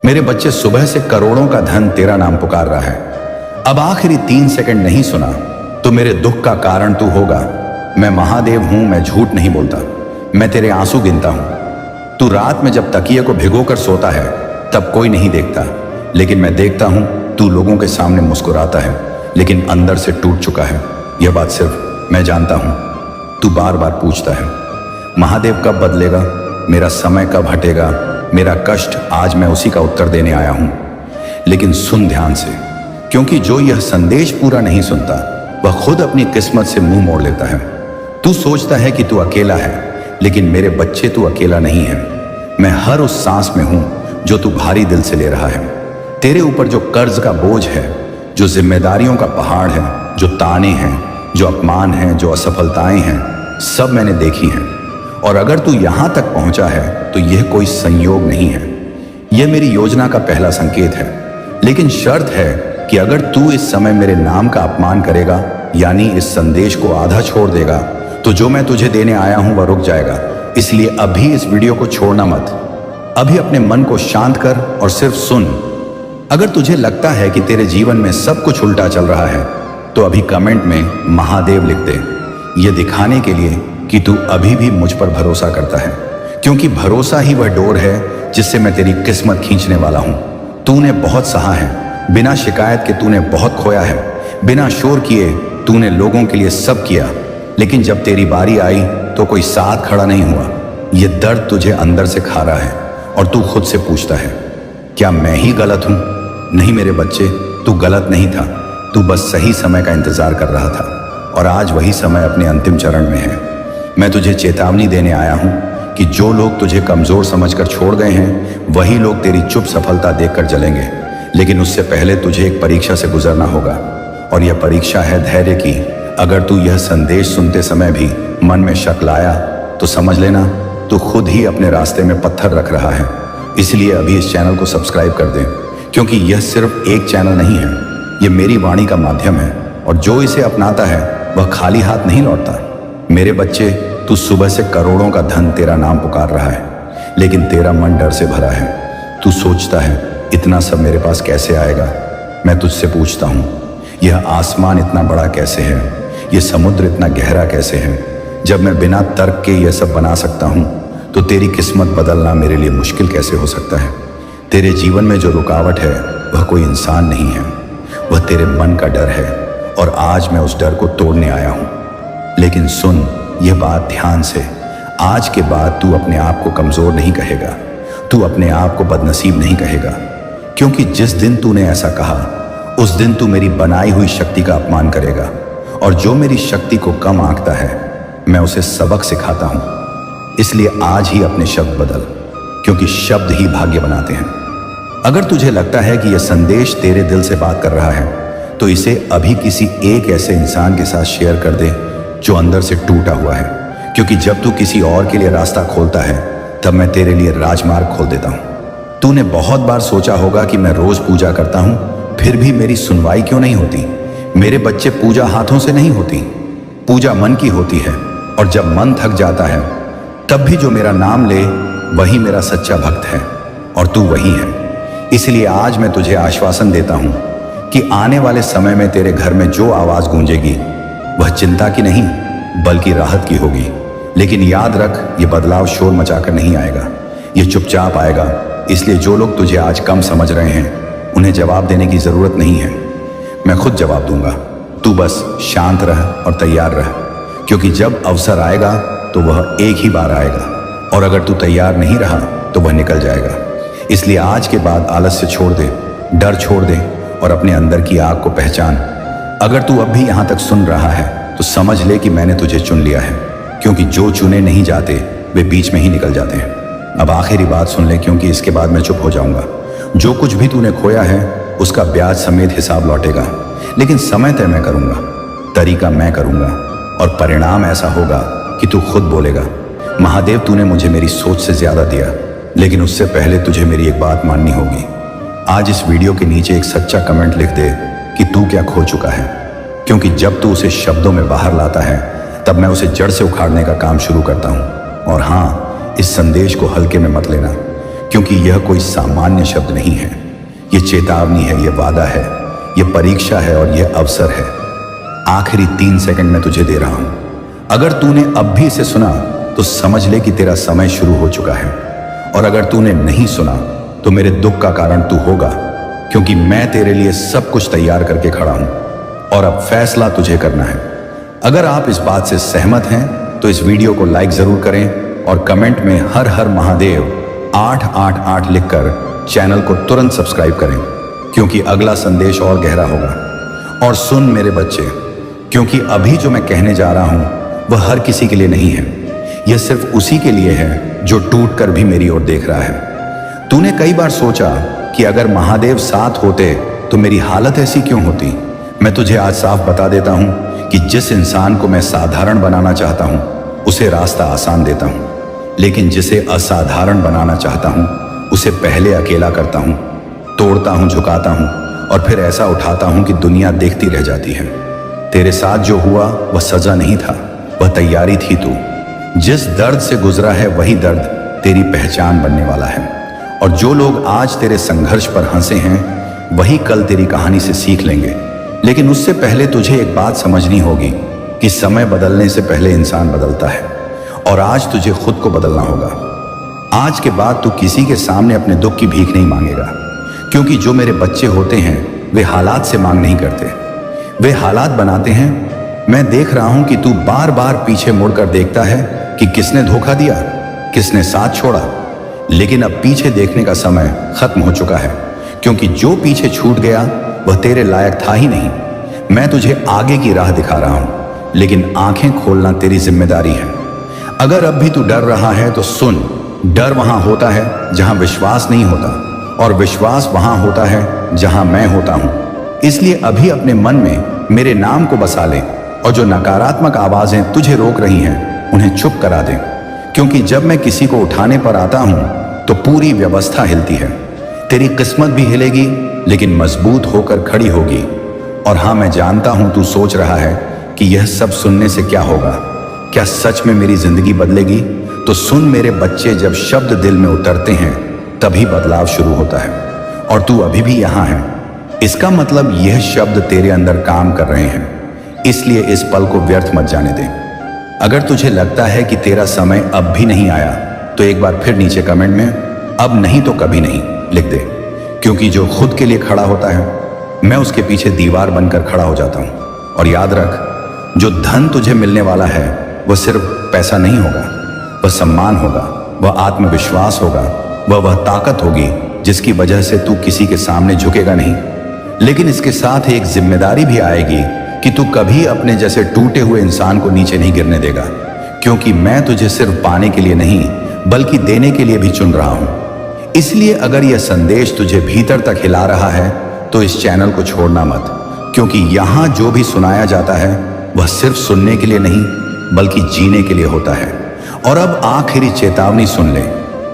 मेरे बच्चे, सुबह से करोड़ों का धन तेरा नाम पुकार रहा है। अब आखिरी 3 सेकंड नहीं सुना तो मेरे दुख का कारण तू होगा। मैं महादेव हूं, मैं झूठ नहीं बोलता। मैं तेरे आंसू गिनता हूं। तू रात में जब तकिए को भिगोकर सोता है तब कोई नहीं देखता, लेकिन मैं देखता हूं। तू लोगों के सामने मुस्कुराता है लेकिन अंदर से टूट चुका है। यह बात सिर्फ मैं जानता हूं। तू बार बार पूछता है, महादेव कब बदलेगा, मेरा समय कब हटेगा। मेरा कष्ट आज मैं उसी का उत्तर देने आया हूं। लेकिन सुन ध्यान से, क्योंकि जो यह संदेश पूरा नहीं सुनता वह खुद अपनी किस्मत से मुंह मोड़ लेता है। तू सोचता है कि तू अकेला है, लेकिन मेरे बच्चे, तू अकेला नहीं है। मैं हर उस सांस में हूं जो तू भारी दिल से ले रहा है। तेरे ऊपर जो कर्ज का बोझ है, जो जिम्मेदारियों का पहाड़ है, जो ताने हैं, जो अपमान हैं, जो असफलताएं हैं, सब मैंने देखी हैं। और अगर तू यहां तक पहुंचा है तो यह कोई संयोग नहीं है, यह मेरी योजना का पहला संकेत है। लेकिन शर्त है कि अगर तू इस समय मेरे नाम का अपमान करेगा, यानी इस संदेश को आधा छोड़ देगा, तो जो मैं तुझे देने आया हूं वह रुक जाएगा। इसलिए अभी इस वीडियो को छोड़ना मत। अभी अपने मन को शांत कर और सिर्फ सुन। अगर तुझे लगता है कि तेरे जीवन में सब कुछ उल्टा चल रहा है तो अभी कमेंट में महादेव लिख दे, यह दिखाने के लिए कि तू अभी भी मुझ पर भरोसा करता है। क्योंकि भरोसा ही वह डोर है जिससे मैं तेरी किस्मत खींचने वाला हूं। तूने बहुत सहा है, बिना शिकायत के तूने बहुत खोया है, बिना शोर किए तूने लोगों के लिए सब किया, लेकिन जब तेरी बारी आई तो कोई साथ खड़ा नहीं हुआ। यह दर्द तुझे अंदर से खा रहा है और तू खुद से पूछता है, क्या मैं ही गलत हूं? नहीं मेरे बच्चे, तू गलत नहीं था। तू बस सही समय का इंतजार कर रहा था और आज वही समय अपने अंतिम चरण में है। मैं तुझे चेतावनी देने आया हूं कि जो लोग तुझे कमजोर समझकर छोड़ गए हैं वही लोग तेरी चुप सफलता देखकर जलेंगे। लेकिन उससे पहले तुझे एक परीक्षा से गुजरना होगा, और यह परीक्षा है धैर्य की। अगर तू यह संदेश सुनते समय भी मन में शक लाया तो समझ लेना तू खुद ही अपने रास्ते में पत्थर रख रहा है। इसलिए अभी इस चैनल को सब्सक्राइब कर दे, क्योंकि यह सिर्फ एक चैनल नहीं है, यह मेरी वाणी का माध्यम है, और जो इसे अपनाता है वह खाली हाथ नहीं लौटता। मेरे बच्चे, तू सुबह से करोड़ों का धन तेरा नाम पुकार रहा है, लेकिन तेरा मन डर से भरा है। तू सोचता है, इतना सब मेरे पास कैसे आएगा। मैं तुझसे पूछता हूँ, यह आसमान इतना बड़ा कैसे है, यह समुद्र इतना गहरा कैसे है। जब मैं बिना तर्क के यह सब बना सकता हूँ तो तेरी किस्मत बदलना मेरे लिए मुश्किल कैसे हो सकता है। तेरे जीवन में जो रुकावट है वह कोई इंसान नहीं है, वह तेरे मन का डर है, और आज मैं उस डर को तोड़ने आया हूँ। लेकिन सुन यह बात ध्यान से, आज के बाद तू अपने आप को कमजोर नहीं कहेगा, तू अपने आप को बदनसीब नहीं कहेगा। क्योंकि जिस दिन तूने ऐसा कहा उस दिन तू मेरी बनाई हुई शक्ति का अपमान करेगा, और जो मेरी शक्ति को कम आंकता है मैं उसे सबक सिखाता हूं। इसलिए आज ही अपने शब्द बदल, क्योंकि शब्द ही भाग्य बनाते हैं। अगर तुझे लगता है कि यह संदेश तेरे दिल से बात कर रहा है तो इसे अभी किसी एक ऐसे इंसान के साथ शेयर कर दे जो अंदर से टूटा हुआ है। क्योंकि जब तू किसी और के लिए रास्ता खोलता है तब मैं तेरे लिए राजमार्ग खोल देता हूं। तूने बहुत बार सोचा होगा कि मैं रोज पूजा करता हूं, फिर भी मेरी सुनवाई क्यों नहीं होती। मेरे बच्चे, पूजा हाथों से नहीं होती, पूजा मन की होती है। और जब मन थक जाता है तब भी जो मेरा नाम ले वही मेरा सच्चा भक्त है, और तू वही है। इसलिए आज मैं तुझे आश्वासन देता हूं कि आने वाले समय में तेरे घर में जो आवाज गूंजेगी वह चिंता की नहीं बल्कि राहत की होगी। लेकिन याद रख, ये बदलाव शोर मचाकर नहीं आएगा, ये चुपचाप आएगा। इसलिए जो लोग तुझे आज कम समझ रहे हैं उन्हें जवाब देने की जरूरत नहीं है, मैं खुद जवाब दूंगा। तू बस शांत रह और तैयार रह, क्योंकि जब अवसर आएगा तो वह एक ही बार आएगा, और अगर तू तैयार नहीं रहा तो वह निकल जाएगा। इसलिए आज के बाद आलस्य छोड़ दे, डर छोड़ दे और अपने अंदर की आग को पहचान। अगर तू अब भी यहां तक सुन रहा है तो समझ ले कि मैंने तुझे चुन लिया है, क्योंकि जो चुने नहीं जाते वे बीच में ही निकल जाते हैं। अब आखिरी बात सुन ले, क्योंकि इसके बाद मैं चुप हो जाऊंगा। जो कुछ भी तूने खोया है उसका ब्याज समेत हिसाब लौटेगा, लेकिन समय तय मैं करूंगा, तरीका मैं करूंगा, और परिणाम ऐसा होगा कि तू खुद बोलेगा, महादेव तूने मुझे मेरी सोच से ज्यादा दिया। लेकिन उससे पहले तुझे मेरी एक बात माननी होगी। आज इस वीडियो के नीचे एक सच्चा कमेंट लिख दे कि तू क्या खो चुका है, क्योंकि जब तू उसे शब्दों में बाहर लाता है तब मैं उसे जड़ से उखाड़ने का काम शुरू करता हूं। और हाँ, इस संदेश को हल्के में मत लेना, क्योंकि यह कोई सामान्य शब्द नहीं है। यह चेतावनी है, यह वादा है, यह परीक्षा है और यह अवसर है। आखिरी 3 सेकंड में तुझे दे रहा हूं। अगर तूने अब भी इसे सुना तो समझ ले कि तेरा समय शुरू हो चुका है, और अगर तूने नहीं सुना तो मेरे दुख का कारण तू होगा, क्योंकि मैं तेरे लिए सब कुछ तैयार करके खड़ा हूं और अब फैसला तुझे करना है। अगर आप इस बात से सहमत हैं तो इस वीडियो को लाइक जरूर करें और कमेंट में हर हर महादेव 888 लिखकर चैनल को तुरंत सब्सक्राइब करें, क्योंकि अगला संदेश और गहरा होगा। और सुन मेरे बच्चे, क्योंकि अभी जो मैं कहने जा रहा हूं वह हर किसी के लिए नहीं है। यह सिर्फ उसी के लिए है जो टूट कर भी मेरी ओर देख रहा है। तूने कई बार सोचा कि अगर महादेव साथ होते तो मेरी हालत ऐसी क्यों होती। मैं तुझे आज साफ बता देता हूं कि जिस इंसान को मैं साधारण बनाना चाहता हूं उसे रास्ता आसान देता हूं, लेकिन जिसे असाधारण बनाना चाहता हूं उसे पहले अकेला करता हूं, तोड़ता हूं, झुकाता हूं और फिर ऐसा उठाता हूं कि दुनिया देखती रह जाती है। तेरे साथ जो हुआ वह सजा नहीं था, वह तैयारी थी। तू जिस दर्द से गुजरा है वही दर्द तेरी पहचान बनने वाला है, और जो लोग आज तेरे संघर्ष पर हंसे हैं वही कल तेरी कहानी से सीख लेंगे। लेकिन उससे पहले तुझे एक बात समझनी होगी कि समय बदलने से पहले इंसान बदलता है, और आज तुझे खुद को बदलना होगा। आज के बाद तू किसी के सामने अपने दुख की भीख नहीं मांगेगा, क्योंकि जो मेरे बच्चे होते हैं वे हालात से मांग नहीं करते, वे हालात बनाते हैं। मैं देख रहा हूं कि तू बार बार पीछे मुड़कर देखता है कि किसने धोखा दिया, किसने साथ छोड़ा, लेकिन अब पीछे देखने का समय खत्म हो चुका है, क्योंकि जो पीछे छूट गया वह तेरे लायक था ही नहीं। मैं तुझे आगे की राह दिखा रहा हूं, लेकिन आंखें खोलना तेरी जिम्मेदारी है। अगर अब भी तू डर रहा है तो सुन, डर वहां होता है जहां विश्वास नहीं होता, और विश्वास वहां होता है जहां मैं होता हूं। इसलिए अभी अपने मन में मेरे नाम को बसा ले, और जो नकारात्मक आवाजें तुझे रोक रही हैं उन्हें चुप करा दे, क्योंकि जब मैं किसी को उठाने पर आता हूं तो पूरी व्यवस्था हिलती है। तेरी किस्मत भी हिलेगी, लेकिन मजबूत होकर खड़ी होगी। और हाँ, मैं जानता हूं तू सोच रहा है कि यह सब सुनने से क्या होगा, क्या सच में मेरी जिंदगी बदलेगी। तो सुन मेरे बच्चे, जब शब्द दिल में उतरते हैं तभी बदलाव शुरू होता है, और तू अभी भी यहां है। इसका मतलब यह शब्द तेरे अंदर काम कर रहे हैं, इसलिए इस पल को व्यर्थ मत जाने दे। अगर तुझे लगता है कि तेरा समय अब भी नहीं आया तो एक बार फिर नीचे कमेंट में अब नहीं तो कभी नहीं लिख दे, क्योंकि जो खुद के लिए खड़ा होता है मैं उसके पीछे दीवार बनकर खड़ा हो जाता हूं। और याद रख, जो धन तुझे मिलने वाला है वह सिर्फ पैसा नहीं होगा, वह सम्मान होगा, वह आत्मविश्वास होगा, वह ताकत होगी जिसकी वजह से तू किसी के सामने झुकेगा नहीं। लेकिन इसके साथ एक जिम्मेदारी भी आएगी कि तू कभी अपने जैसे टूटे हुए इंसान को नीचे नहीं गिरने देगा, क्योंकि मैं तुझे सिर्फ पाने के लिए नहीं बल्कि देने के लिए भी चुन रहा हूं। इसलिए अगर यह संदेश तुझे भीतर तक हिला रहा है तो इस चैनल को छोड़ना मत, क्योंकि यहां जो भी सुनाया जाता है वह सिर्फ सुनने के लिए नहीं बल्कि जीने के लिए होता है। और अब आखिरी चेतावनी सुन ले,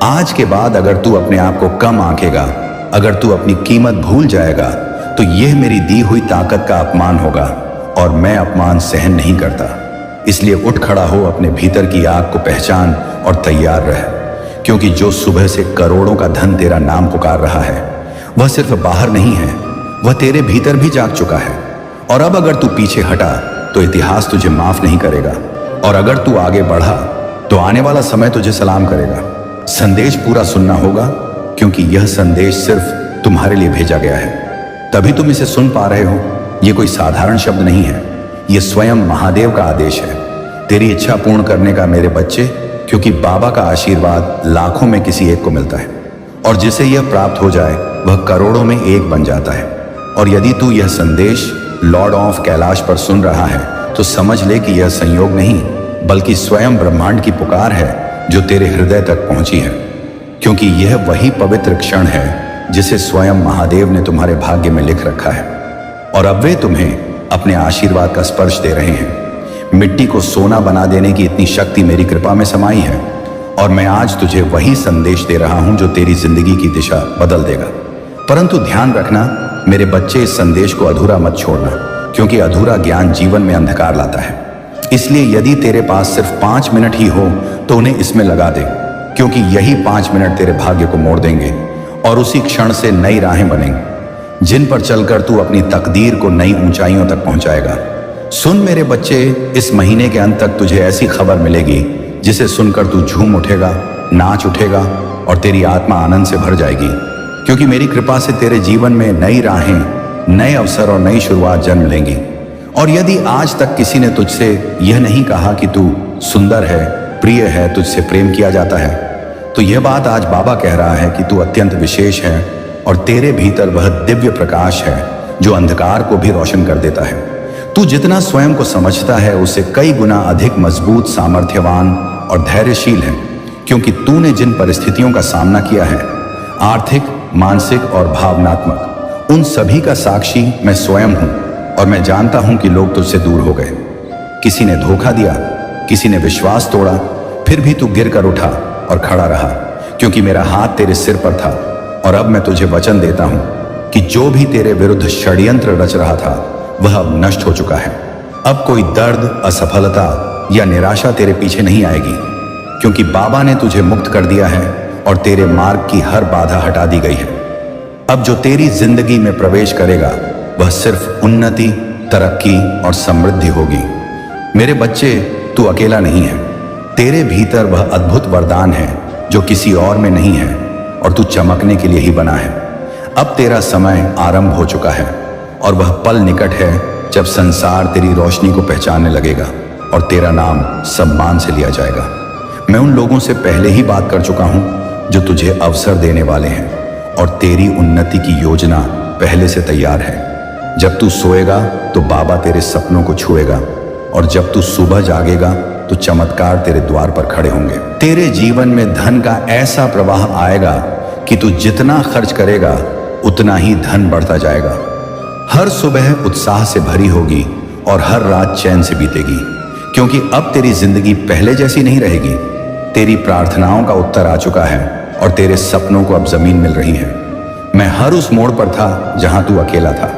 आज के बाद अगर तू अपने आप को कम आंकेगा, अगर तू अपनी कीमत भूल जाएगा तो यह मेरी दी हुई ताकत का अपमान होगा, और मैं अपमान सहन नहीं करता। इसलिए उठ खड़ा हो, अपने भीतर की आग को पहचान और तैयार रह, क्योंकि जो सुबह से करोड़ों का धन तेरा नाम पुकार रहा है वह सिर्फ बाहर नहीं है, वह तेरे भीतर भी जाग चुका है। और अब अगर तू पीछे हटा तो इतिहास तुझे माफ नहीं करेगा, और अगर तू आगे बढ़ा तो आने वाला समय तुझे सलाम करेगा। संदेश पूरा सुनना होगा, क्योंकि यह संदेश सिर्फ तुम्हारे लिए भेजा गया है, तभी तुम इसे सुन पा रहे हो। यह कोई साधारण शब्द नहीं है, यह स्वयं महादेव का आदेश है, तेरी इच्छा पूर्ण करने का मेरे बच्चे, क्योंकि बाबा का आशीर्वाद लाखों में किसी एक को मिलता है, और जिसे यह प्राप्त हो जाए वह करोड़ों में एक बन जाता है। और यदि तू यह संदेश लॉर्ड ऑफ कैलाश पर सुन रहा है तो समझ ले कि यह संयोग नहीं बल्कि स्वयं ब्रह्मांड की पुकार है जो तेरे हृदय तक पहुंची है, क्योंकि यह वही पवित्र क्षण है जिसे स्वयं महादेव ने तुम्हारे भाग्य में लिख रखा है। और अब वे तुम्हें अपने आशीर्वाद का स्पर्श दे रहे हैं। मिट्टी को सोना बना देने की इतनी शक्ति मेरी कृपा में समाई है, और मैं आज तुझे वही संदेश दे रहा हूं जो तेरी जिंदगी की दिशा बदल देगा। परंतु ध्यान रखना मेरे बच्चे, इस संदेश को अधूरा मत छोड़ना, क्योंकि अधूरा ज्ञान जीवन में अंधकार लाता है। इसलिए यदि तेरे पास सिर्फ 5 मिनट ही हो तो उन्हें इसमें लगा दे, क्योंकि यही 5 मिनट तेरे भाग्य को मोड़ देंगे और उसी क्षण से नई राहें बनेंगी जिन पर चलकर तू अपनी तकदीर को नई ऊंचाइयों तक पहुंचाएगा। सुन मेरे बच्चे, इस महीने के अंत तक तुझे ऐसी खबर मिलेगी जिसे सुनकर तू झूम उठेगा, नाच उठेगा और तेरी आत्मा आनंद से भर जाएगी, क्योंकि मेरी कृपा से तेरे जीवन में नई राहें, नए अवसर और नई शुरुआत जन्म लेंगी। और यदि आज तक किसी ने तुझसे यह नहीं कहा कि तू सुंदर है, प्रिय है, तुझसे प्रेम किया जाता है, तो यह बात आज बाबा कह रहा है कि तू अत्यंत विशेष है और तेरे भीतर वह दिव्य प्रकाश है जो अंधकार को भी रोशन कर देता है। तू जितना स्वयं को समझता है उससे कई गुना अधिक मजबूत, सामर्थ्यवान और धैर्यशील है, क्योंकि तूने जिन परिस्थितियों का सामना किया है, आर्थिक, मानसिक और भावनात्मक, उन सभी का साक्षी मैं स्वयं हूं। और मैं जानता हूं कि लोग तुझसे दूर हो गए, किसी ने धोखा दिया, किसी ने विश्वास तोड़ा, फिर भी तू गिर कर उठा और खड़ा रहा, क्योंकि मेरा हाथ तेरे सिर पर था। और अब मैं तुझे वचन देता हूं कि जो भी तेरे विरुद्ध षड्यंत्र रच रहा था वह अब नष्ट हो चुका है। अब कोई दर्द, असफलता या निराशा तेरे पीछे नहीं आएगी, क्योंकि बाबा ने तुझे मुक्त कर दिया है और तेरे मार्ग की हर बाधा हटा दी गई है। अब जो तेरी जिंदगी में प्रवेश करेगा वह सिर्फ उन्नति, तरक्की और समृद्धि होगी। मेरे बच्चे, तू अकेला नहीं है। तेरे भीतर वह अद्भुत वरदान है जो किसी और में नहीं है और तू चमकने के लिए ही बना है। अब तेरा समय आरंभ हो चुका है और वह पल निकट है जब संसार तेरी रोशनी को पहचानने लगेगा और तेरा नाम सम्मान से लिया जाएगा। मैं उन लोगों से पहले ही बात कर चुका हूं जो तुझे अवसर देने वाले हैं और तेरी उन्नति की योजना पहले से तैयार है। जब तू सोएगा तो बाबा तेरे सपनों को छुएगा और जब तू सुबह जागेगा तो चमत्कार तेरे द्वार पर खड़े होंगे। तेरे जीवन में धन का ऐसा प्रवाह आएगा कि तू जितना खर्च करेगा उतना ही धन बढ़ता जाएगा। हर सुबह उत्साह से भरी होगी और हर रात चैन से बीतेगी, क्योंकि अब तेरी जिंदगी पहले जैसी नहीं रहेगी। तेरी प्रार्थनाओं का उत्तर आ चुका है और तेरे सपनों को अब जमीन मिल रही है। मैं हर उस मोड़ पर था जहां तू अकेला था,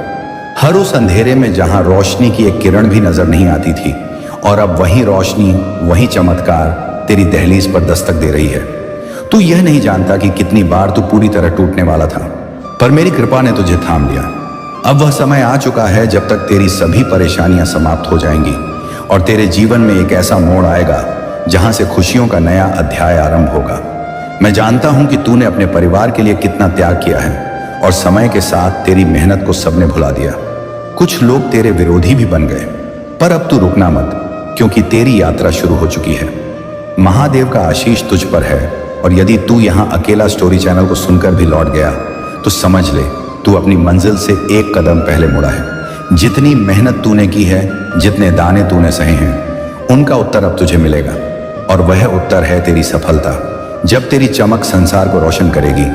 हर उस अंधेरे में जहां रोशनी की एक किरण भी नजर नहीं आती थी, और अब वही रोशनी, वही चमत्कार तेरी दहलीज पर दस्तक दे रही है। तू यह नहीं जानता कि कितनी बार तू पूरी तरह टूटने वाला था, पर मेरी कृपा ने तुझे थाम लिया। अब वह समय आ चुका है जब तक तेरी सभी परेशानियां समाप्त हो जाएंगी और तेरे जीवन में एक ऐसा मोड़ आएगा जहां से खुशियों का नया अध्याय आरंभ होगा। मैं जानता हूं कि तूने अपने परिवार के लिए कितना त्याग किया है और समय के साथ तेरी मेहनत को सबने भुला दिया। कुछ लोग तेरे विरोधी भी बन गए, पर अब तू रुकना मत, क्योंकि तेरी यात्रा शुरू हो चुकी है। महादेव का आशीष तुझ पर है और यदि तू यहाँ अकेला स्टोरी चैनल को सुनकर भी लौट गया तो समझ ले तू अपनी मंजिल से एक कदम पहले मुड़ा है। जितनी मेहनत तूने की है, जितने दाने तूने सहे हैं, उनका उत्तर अब तुझे मिलेगा और वह उत्तर है तेरी सफलता। जब तेरी चमक संसार को रोशन करेगी,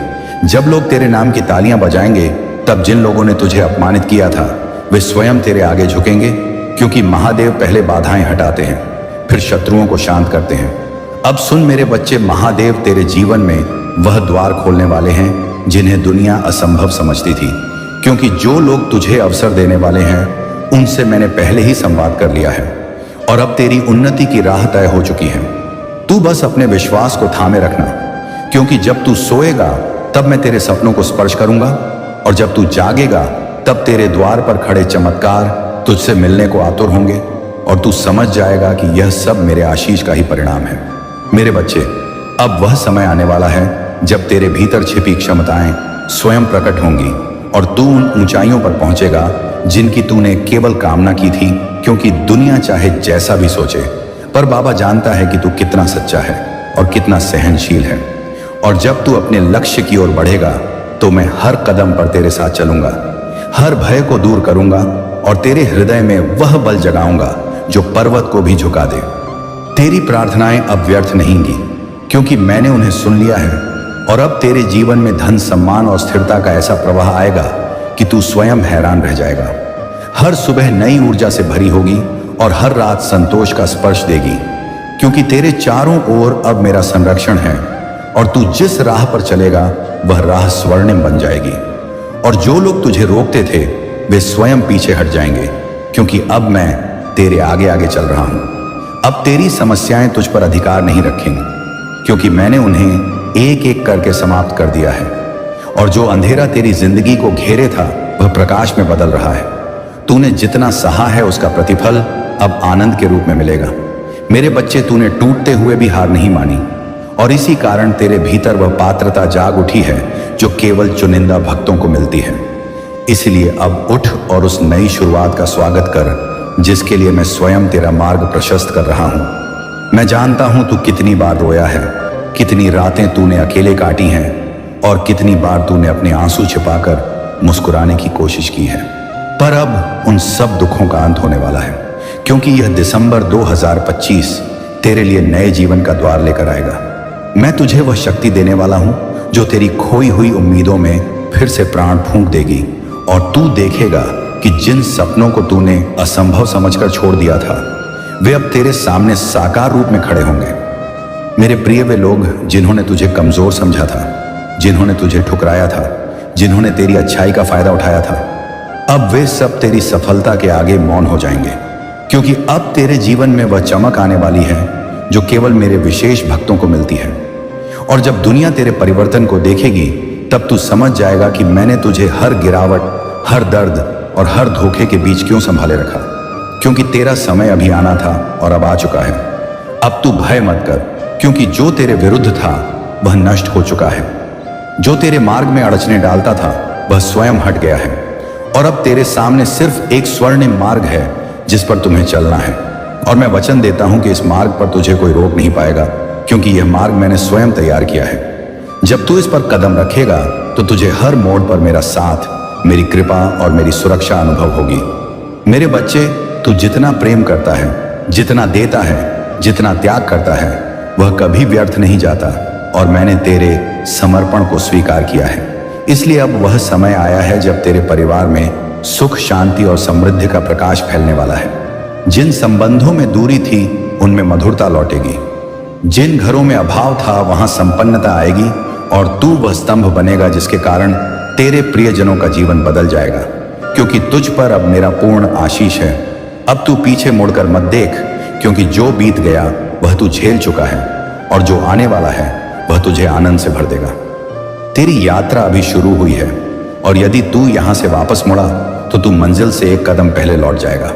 जब लोग तेरे नाम की तालियां बजाएंगे, तब जिन लोगों ने तुझे अपमानित किया था वे स्वयं तेरे आगे झुकेंगे, क्योंकि महादेव पहले बाधाएं हटाते हैं, फिर शत्रुओं को शांत करते हैं। अब सुन मेरे बच्चे, महादेव तेरे जीवन में वह द्वार खोलने वाले हैं जिन्हें दुनिया असंभव समझती थी, क्योंकि जो लोग तुझे अवसर देने वाले हैं उनसे मैंने पहले ही संवाद कर लिया है और अब तेरी उन्नति की राह तय हो चुकी है। तू बस अपने विश्वास को थामे रखना, क्योंकि जब तू सोएगा तब मैं तेरे सपनों को स्पर्श करूंगा और जब तू जागेगा तब तेरे द्वार पर खड़े चमत्कार तुझसे मिलने को आतुर होंगे और तू समझ जाएगा कि यह सब मेरे आशीष का ही परिणाम है। मेरे बच्चे, अब वह समय आने वाला है जब तेरे भीतर छिपी क्षमताएं स्वयं प्रकट होंगी और तू उन ऊंचाइयों पर पहुंचेगा जिनकी तूने केवल कामना की थी, क्योंकि दुनिया चाहे जैसा भी सोचे, पर बाबा जानता है कि तू कितना सच्चा है और कितना सहनशील है। और जब तू अपने लक्ष्य की ओर बढ़ेगा तो मैं हर कदम पर तेरे साथ चलूंगा, हर भय को दूर करूंगा और तेरे हृदय में वह बल जगाऊंगा जो पर्वत को भी झुका दे। तेरी प्रार्थनाएं अब व्यर्थ नहींगी, क्योंकि मैंने उन्हें सुन लिया है और अब तेरे जीवन में धन, सम्मान और स्थिरता का ऐसा प्रवाह आएगा कि तू स्वयं हैरान रह जाएगा। हर सुबह नई ऊर्जा से भरी होगी और हर रात संतोष का स्पर्श देगी, क्योंकि तेरे चारों ओर अब मेरा संरक्षण है और तू जिस राह पर चलेगा वह राह स्वर्णिम बन जाएगी। और जो लोग तुझे रोकते थे वे स्वयं पीछे हट जाएंगे, क्योंकि अब मैं तेरे आगे आगे चल रहा हूं। अब तेरी समस्याएं तुझ पर अधिकार नहीं रखेंगी, क्योंकि मैंने उन्हें एक एक करके समाप्त कर दिया है। और जो अंधेरा तेरी जिंदगी को घेरे था वह प्रकाश में बदल रहा है। तूने जितना सहा है उसका प्रतिफल अब आनंद के रूप में मिलेगा। मेरे बच्चे, तूने टूटते हुए भी हार नहीं मानी, और इसी कारण तेरे भीतर वह पात्रता जाग उठी है जो केवल चुनिंदा भक्तों को मिलती है। इसलिए अब उठ और उस नई शुरुआत का स्वागत कर जिसके लिए मैं स्वयं तेरा मार्ग प्रशस्त कर रहा हूं। मैं जानता हूं तू कितनी बार रोया है, कितनी रातें तूने अकेले काटी हैं, और कितनी बार तूने अपने आंसू छिपाकर मुस्कुराने की कोशिश की है। पर अब उन सब दुखों का अंत होने वाला है, क्योंकि यह दिसंबर 2025 तेरे लिए नए जीवन का द्वार लेकर आएगा। मैं तुझे वह शक्ति देने वाला हूं जो तेरी खोई हुई उम्मीदों में फिर से प्राण फूंक देगी, और तू देखेगा कि जिन सपनों को तूने असंभव समझकर छोड़ दिया था वे अब तेरे सामने साकार रूप में खड़े होंगे। मेरे प्रिय, वे लोग जिन्होंने तुझे कमजोर समझा था, जिन्होंने तुझे ठुकराया था, जिन्होंने तेरी अच्छाई का फायदा उठाया था, अब वे सब तेरी सफलता के आगे मौन हो जाएंगे, क्योंकि अब तेरे जीवन में वह चमक आने वाली है जो केवल मेरे विशेष भक्तों को मिलती है। और जब दुनिया तेरे परिवर्तन को देखेगी तब तू समझ जाएगा कि मैंने तुझे हर गिरावट, हर दर्द और हर धोखे के बीच क्यों संभाले रखा, क्योंकि तेरा समय अभी आना था और अब आ चुका है। अब तू भय मत कर, क्योंकि जो तेरे विरुद्ध था वह नष्ट हो चुका है। जो तेरे मार्ग में अड़चने डालता था वह स्वयं हट गया है, और अब तेरे सामने सिर्फ एक स्वर्णिम मार्ग है जिस पर तुम्हें चलना है। और मैं वचन देता हूं कि इस मार्ग पर तुझे कोई रोक नहीं पाएगा, क्योंकि यह मार्ग मैंने स्वयं तैयार किया है। जब तू इस पर कदम रखेगा तो तुझे हर मोड़ पर मेरा साथ, मेरी कृपा और मेरी सुरक्षा अनुभव होगी। मेरे बच्चे, तू जितना प्रेम करता है, जितना देता है, जितना त्याग करता है, वह कभी व्यर्थ नहीं जाता, और मैंने तेरे समर्पण को स्वीकार किया है। इसलिए अब वह समय आया है जब तेरे परिवार में सुख, शांति और समृद्धि का प्रकाश फैलने वाला है। जिन संबंधों में दूरी थी उनमें मधुरता लौटेगी, जिन घरों में अभाव था वहां संपन्नता आएगी, और तू वह स्तंभ बनेगा जिसके कारण तेरे प्रियजनों का जीवन बदल जाएगा, क्योंकि तुझ पर अब मेरा पूर्ण आशीष है। अब तू पीछे मुड़कर मत देख, क्योंकि जो बीत गया वह तू झेल चुका है, और जो आने वाला है वह तुझे आनंद से भर देगा। तेरी यात्रा अभी शुरू हुई है, और यदि तू यहां से वापस मुड़ा तो तू मंजिल से एक कदम पहले लौट जाएगा।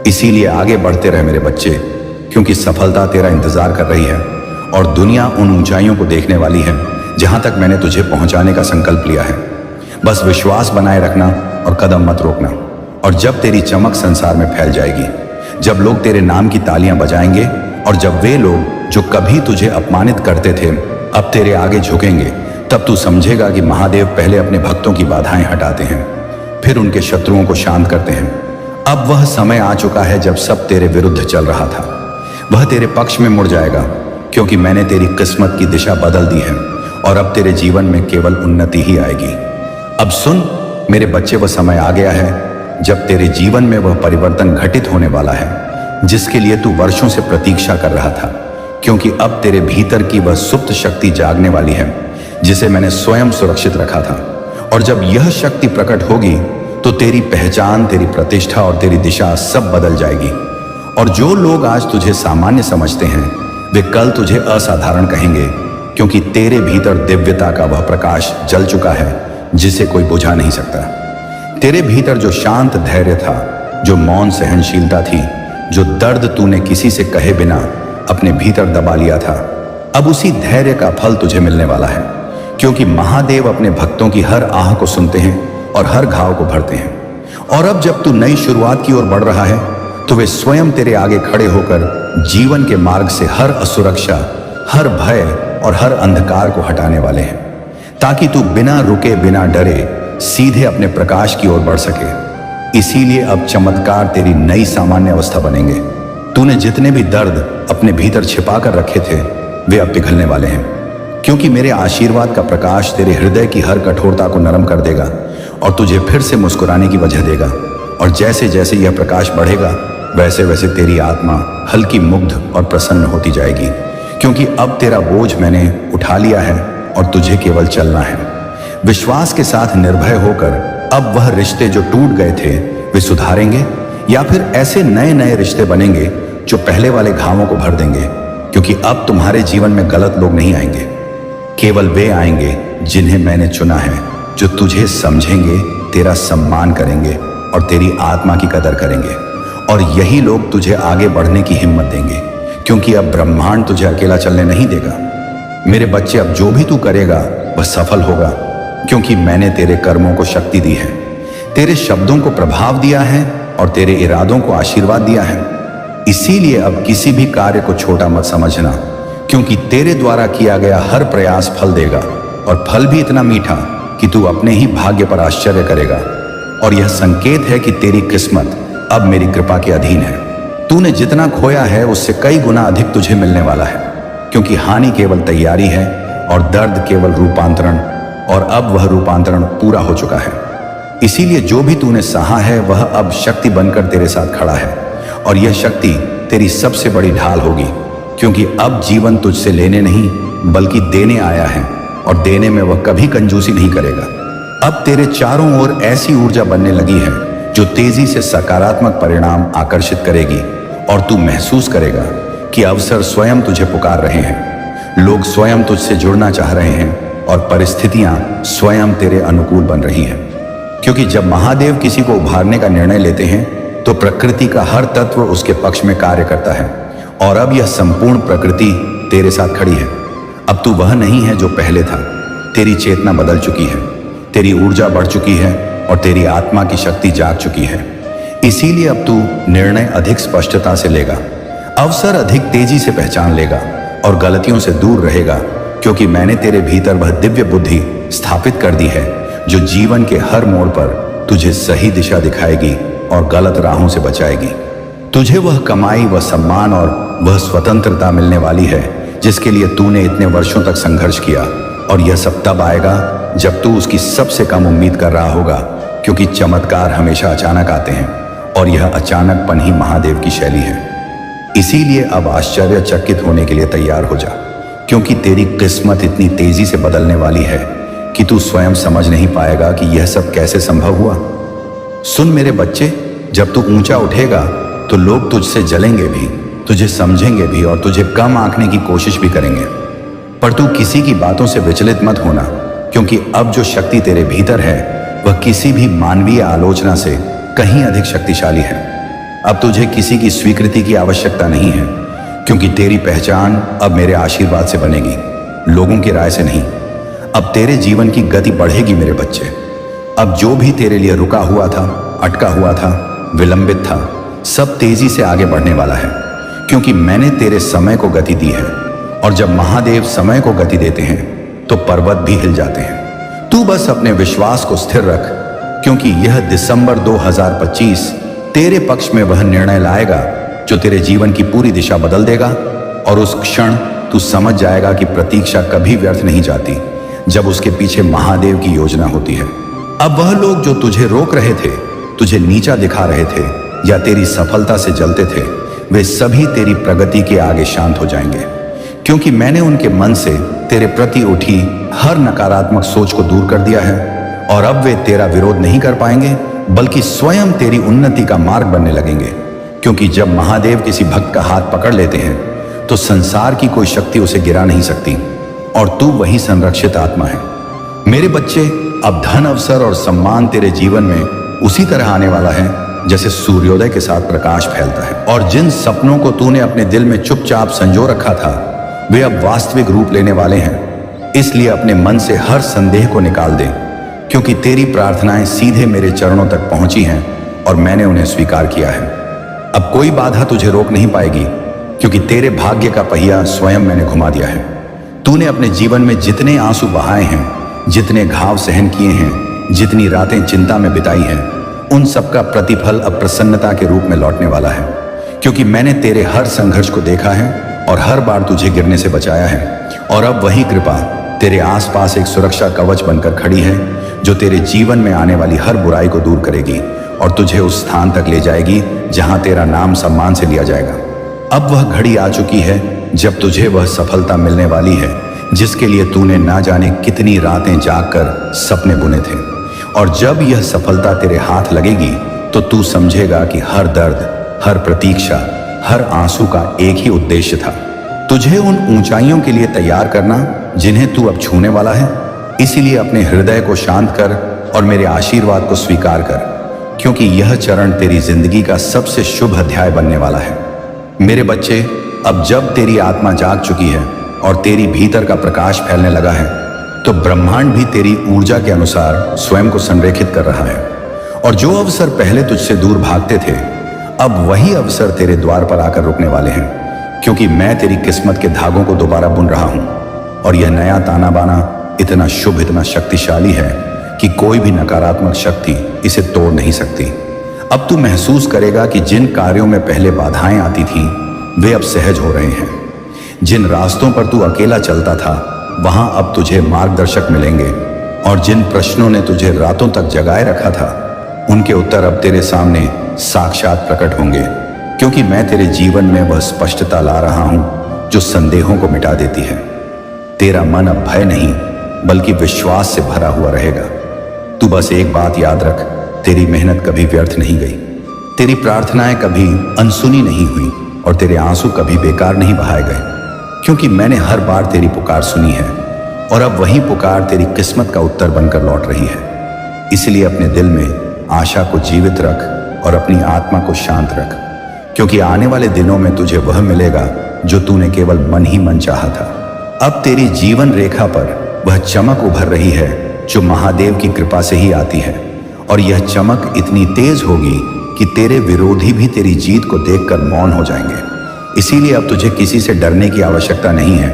इसीलिए आगे बढ़ते रहे मेरे बच्चे, क्योंकि सफलता तेरा इंतजार कर रही है, और दुनिया उन ऊंचाइयों को देखने वाली है जहां तक मैंने तुझे पहुंचाने का संकल्प लिया है। बस विश्वास बनाए रखना और कदम मत रोकना। और जब तेरी चमक संसार में फैल जाएगी, जब लोग तेरे नाम की तालियां बजाएंगे, और जब वे लोग जो कभी तुझे अपमानित करते थे अब तेरे आगे झुकेंगे, तब तू समझेगा कि महादेव पहले अपने भक्तों की बाधाएं हटाते हैं, फिर उनके शत्रुओं को शांत करते हैं। अब वह समय आ चुका है जब सब तेरे विरुद्ध चल रहा था वह तेरे पक्ष में मुड़ जाएगा, क्योंकि मैंने तेरी किस्मत की दिशा बदल दी है, और अब तेरे जीवन में केवल उन्नति ही आएगी। अब सुन मेरे बच्चे, वह समय आ गया है जब तेरे जीवन में वह परिवर्तन घटित होने वाला है जिसके लिए तू वर्षों से प्रतीक्षा कर रहा था, क्योंकि अब तेरे भीतर की वह सुप्त शक्ति जागने वाली है जिसे मैंने स्वयं सुरक्षित रखा था। और जब यह शक्ति प्रकट होगी तो तेरी पहचान, तेरी प्रतिष्ठा और तेरी दिशा सब बदल जाएगी। और जो लोग आज तुझे सामान्य समझते हैं वे कल तुझे असाधारण कहेंगे, क्योंकि तेरे भीतर दिव्यता का वह प्रकाश जल चुका है जिसे कोई बुझा नहीं सकता। तेरे भीतर जो शांत धैर्य था, जो मौन सहनशीलता थी, जो दर्द तूने किसी से कहे बिना अपने भीतर दबा लिया था, अब उसी धैर्य का फल तुझे मिलने वाला है, क्योंकि महादेव अपने भक्तों की हर आह को सुनते हैं और हर घाव को भरते हैं। और अब जब तू नई शुरुआत की ओर बढ़ रहा है तो वे स्वयं तेरे आगे खड़े होकर जीवन के मार्ग से हर असुरक्षा, हर भय और हर अंधकार को हटाने वाले हैं, ताकि तू बिना रुके, बिना डरे सीधे अपने प्रकाश की ओर बढ़ सके। इसीलिए अब चमत्कार तेरी नई सामान्य अवस्था बनेंगे। तूने जितने भी दर्द अपने भीतर छिपा कर रखे थे वे अब पिघलने वाले हैं, क्योंकि मेरे आशीर्वाद का प्रकाश तेरे हृदय की हर कठोरता को नरम कर देगा और तुझे फिर से मुस्कुराने की वजह देगा। और जैसे जैसे यह प्रकाश बढ़ेगा वैसे वैसे तेरी आत्मा हल्की, मुग्ध और प्रसन्न होती जाएगी, क्योंकि अब तेरा बोझ मैंने उठा लिया है और तुझे केवल चलना है। विश्वास के साथ निर्भय होकर अब वह रिश्ते जो टूट गए थे वे सुधारेंगे, या फिर ऐसे नए नए रिश्ते बनेंगे जो पहले वाले घावों को भर देंगे। क्योंकि अब तुम्हारे जीवन में गलत लोग नहीं आएंगे। केवल वे आएंगे जिन्हें मैंने चुना है, जो तुझे समझेंगे, तेरा सम्मान करेंगे और तेरी आत्मा की कदर करेंगे। और यही लोग तुझे आगे बढ़ने की हिम्मत देंगे, क्योंकि अब ब्रह्मांड तुझे अकेला चलने नहीं देगा। मेरे बच्चे, अब जो भी तू करेगा वह सफल होगा, क्योंकि मैंने तेरे कर्मों को शक्ति दी है, तेरे शब्दों को प्रभाव दिया है और तेरे इरादों को आशीर्वाद दिया है। इसीलिए अब किसी भी कार्य को छोटा मत समझना, क्योंकि तेरे द्वारा किया गया हर प्रयास फल देगा, और फल भी इतना मीठा कि तू अपने ही भाग्य पर आश्चर्य करेगा। और यह संकेत है कि तेरी किस्मत अब मेरी कृपा के अधीन है। तूने जितना खोया है उससे कई गुना अधिक तुझे मिलने वाला है, क्योंकि हानि केवल तैयारी है और दर्द केवल रूपांतरण, और अब वह रूपांतरण पूरा हो चुका है। इसीलिए जो भी तूने सहा है वह अब शक्ति बनकर तेरे साथ खड़ा है, और यह शक्ति तेरी सबसे बड़ी ढाल होगी, क्योंकि अब जीवन तुझसे लेने नहीं बल्कि देने आया है, और देने में वह कभी कंजूसी नहीं करेगा। अब तेरे चारों ओर ऐसी ऊर्जा बनने लगी है जो तेजी से सकारात्मक परिणाम आकर्षित करेगी, और तू महसूस करेगा कि अवसर स्वयं तुझे पुकार रहे हैं, लोग स्वयं तुझसे जुड़ना चाह रहे हैं, और परिस्थितियां स्वयं तेरे अनुकूल बन रही हैं। क्योंकि जब महादेव किसी को उभारने का निर्णय लेते हैं तो प्रकृति का हर तत्व उसके पक्ष में कार्य करता है, और अब यह संपूर्ण प्रकृति तेरे साथ खड़ी है। अब तू वह नहीं है जो पहले था। तेरी चेतना बदल चुकी है, तेरी ऊर्जा बढ़ चुकी है, और तेरी आत्मा की शक्ति जाग चुकी है। इसीलिए अब तू निर्णय अधिक स्पष्टता से लेगा, अवसर अधिक तेजी से पहचान लेगा, और गलतियों से दूर रहेगा, क्योंकि मैंने तेरे भीतर वह दिव्य बुद्धि स्थापित कर दी है जो जीवन के हर मोड़ पर तुझे सही दिशा दिखाएगी और गलत राहों से बचाएगी। तुझे वह कमाई, वह सम्मान और वह स्वतंत्रता मिलने वाली है जिसके लिए तूने इतने वर्षों तक संघर्ष किया, और यह सब तब आएगा जब तू उसकी सबसे कम उम्मीद कर रहा होगा, क्योंकि चमत्कार हमेशा अचानक आते हैं, और यह अचानकपन ही महादेव की शैली है। इसीलिए अब आश्चर्यचकित होने के लिए तैयार हो जा, क्योंकि तेरी किस्मत इतनी तेजी से बदलने वाली है कि तू स्वयं समझ नहीं पाएगा कि यह सब कैसे संभव हुआ। सुन मेरे बच्चे, जब तू ऊंचा उठेगा तो लोग तुझसे जलेंगे भी, तुझे समझेंगे भी, और तुझे कम आंकने की कोशिश भी करेंगे। पर तू किसी की बातों से विचलित मत होना, क्योंकि अब जो शक्ति तेरे भीतर है वह किसी भी मानवीय आलोचना से कहीं अधिक शक्तिशाली है। अब तुझे किसी की स्वीकृति की आवश्यकता नहीं है, क्योंकि तेरी पहचान अब मेरे आशीर्वाद से बनेगी, लोगों की राय से नहीं। अब तेरे जीवन की गति बढ़ेगी मेरे बच्चे। अब जो भी तेरे लिए रुका हुआ था, अटका हुआ था, विलंबित था, सब तेजी से आगे बढ़ने वाला है, क्योंकि मैंने तेरे समय को गति दी है। और जब महादेव समय को गति देते हैं तो पर्वत भी हिल जाते हैं। तू बस अपने विश्वास को स्थिर रख, क्योंकि यह दिसंबर 2025 तेरे पक्ष में वह निर्णय लाएगा जो तेरे जीवन की पूरी दिशा बदल देगा, और उस क्षण तू समझ जाएगा कि प्रतीक्षा कभी व्यर्थ नहीं जाती जब उसके पीछे महादेव की योजना होती है। अब वह लोग जो तुझे रोक रहे थे, तुझे नीचा दिखा रहे थे या तेरी सफलता से जलते थे, वे सभी तेरी प्रगति के आगे शांत हो जाएंगे, क्योंकि मैंने उनके मन से तेरे प्रति उठी हर नकारात्मक सोच को दूर कर दिया है, और अब वे तेरा विरोध नहीं कर पाएंगे बल्कि स्वयं तेरी उन्नति का मार्ग बनने लगेंगे। क्योंकि जब महादेव किसी भक्त का हाथ पकड़ लेते हैं तो संसार की कोई शक्ति उसे गिरा नहीं सकती, और तू वही संरक्षित आत्मा है। मेरे बच्चे, अब धन, अवसर और सम्मान तेरे जीवन में उसी तरह आने वाला है जैसे सूर्योदय के साथ प्रकाश फैलता है। और जिन सपनों को तूने अपने दिल में चुपचाप संजो रखा था वे अब वास्तविक रूप लेने वाले हैं। इसलिए अपने मन से हर संदेह को निकाल दे, क्योंकि तेरी प्रार्थनाएं सीधे मेरे चरणों तक पहुंची हैं और मैंने उन्हें स्वीकार किया है। अब कोई बाधा तुझे रोक नहीं पाएगी, क्योंकि तेरे भाग्य का पहिया स्वयं मैंने घुमा दिया है। तूने अपने जीवन में जितने आंसू बहाए हैं, जितने घाव सहन किए हैं, जितनी रातें चिंता में बिताई हैं, उन सबका प्रतिफल अब प्रसन्नता के रूप में लौटने वाला है, क्योंकि मैंने तेरे हर संघर्ष को देखा है और हर बार तुझे गिरने से बचाया है। और अब वही कृपा तेरे आसपास एक सुरक्षा कवच बनकर खड़ी है जो तेरे जीवन में आने वाली हर बुराई को दूर करेगी और तुझे उस स्थान तक ले जाएगी जहां तेरा नाम सम्मान से लिया जाएगा। अब वह घड़ी आ चुकी है जब तुझे वह सफलता मिलने वाली है जिसके लिए तूने ना जाने कितनी रातें जागकर सपने बुने थे। और जब यह सफलता तेरे हाथ लगेगी तो तू समझेगा कि हर दर्द, हर प्रतीक्षा, हर आंसू का एक ही उद्देश्य था। तुझे उन ऊंचाइयों के लिए तैयार करना जिन्हें तू अब छूने वाला है। इसीलिए अपने हृदय को शांत कर और मेरे आशीर्वाद को स्वीकार कर, क्योंकि यह चरण तेरी जिंदगी का सबसे शुभ अध्याय बनने वाला है। मेरे बच्चे, अब जब तेरी आत्मा जाग चुकी है और तेरी भीतर का प्रकाश फैलने लगा है, तो ब्रह्मांड भी तेरी ऊर्जा के अनुसार स्वयं को संरेखित कर रहा है। और जो अवसर पहले तुझसे दूर भागते थे, अब वही अवसर तेरे द्वार पर आकर रुकने वाले हैं, क्योंकि मैं तेरी किस्मत के धागों को दोबारा बुन रहा हूं। और यह नया ताना बाना इतना शुभ, इतना शक्तिशाली है कि कोई भी नकारात्मक शक्ति इसे तोड़ नहीं सकती। अब तू महसूस करेगा कि जिन कार्यों में पहले बाधाएं आती थीं, वे अब सहज हो रहे हैं। जिन रास्तों पर तू अकेला चलता था, वहां अब तुझे मार्गदर्शक मिलेंगे। और जिन प्रश्नों ने तुझे रातों तक जगाए रखा था, उनके उत्तर अब तेरे सामने साक्षात प्रकट होंगे, क्योंकि मैं तेरे जीवन में वह स्पष्टता ला रहा हूं जो संदेहों को मिटा देती है। तेरा मन अब भय नहीं बल्कि विश्वास से भरा हुआ रहेगा। तू बस एक बात याद रख, तेरी मेहनत कभी व्यर्थ नहीं गई, तेरी प्रार्थनाएं कभी अनसुनी नहीं हुई और तेरे आंसू कभी बेकार नहीं बहाए गए, क्योंकि मैंने हर बार तेरी पुकार सुनी है और अब वही पुकार तेरी किस्मत का उत्तर बनकर लौट रही है। इसलिए अपने दिल में आशा को जीवित रख और अपनी आत्मा को शांत रख, क्योंकि आने वाले दिनों में तुझे वह मिलेगा जो तूने केवल मन ही मन चाहा था। अब तेरी जीवन रेखा पर वह चमक उभर रही है जो महादेव की कृपा से ही आती है, और यह चमक इतनी तेज होगी कि तेरे विरोधी भी तेरी जीत को देखकर मौन हो जाएंगे। इसीलिए अब तुझे किसी से डरने की आवश्यकता नहीं है,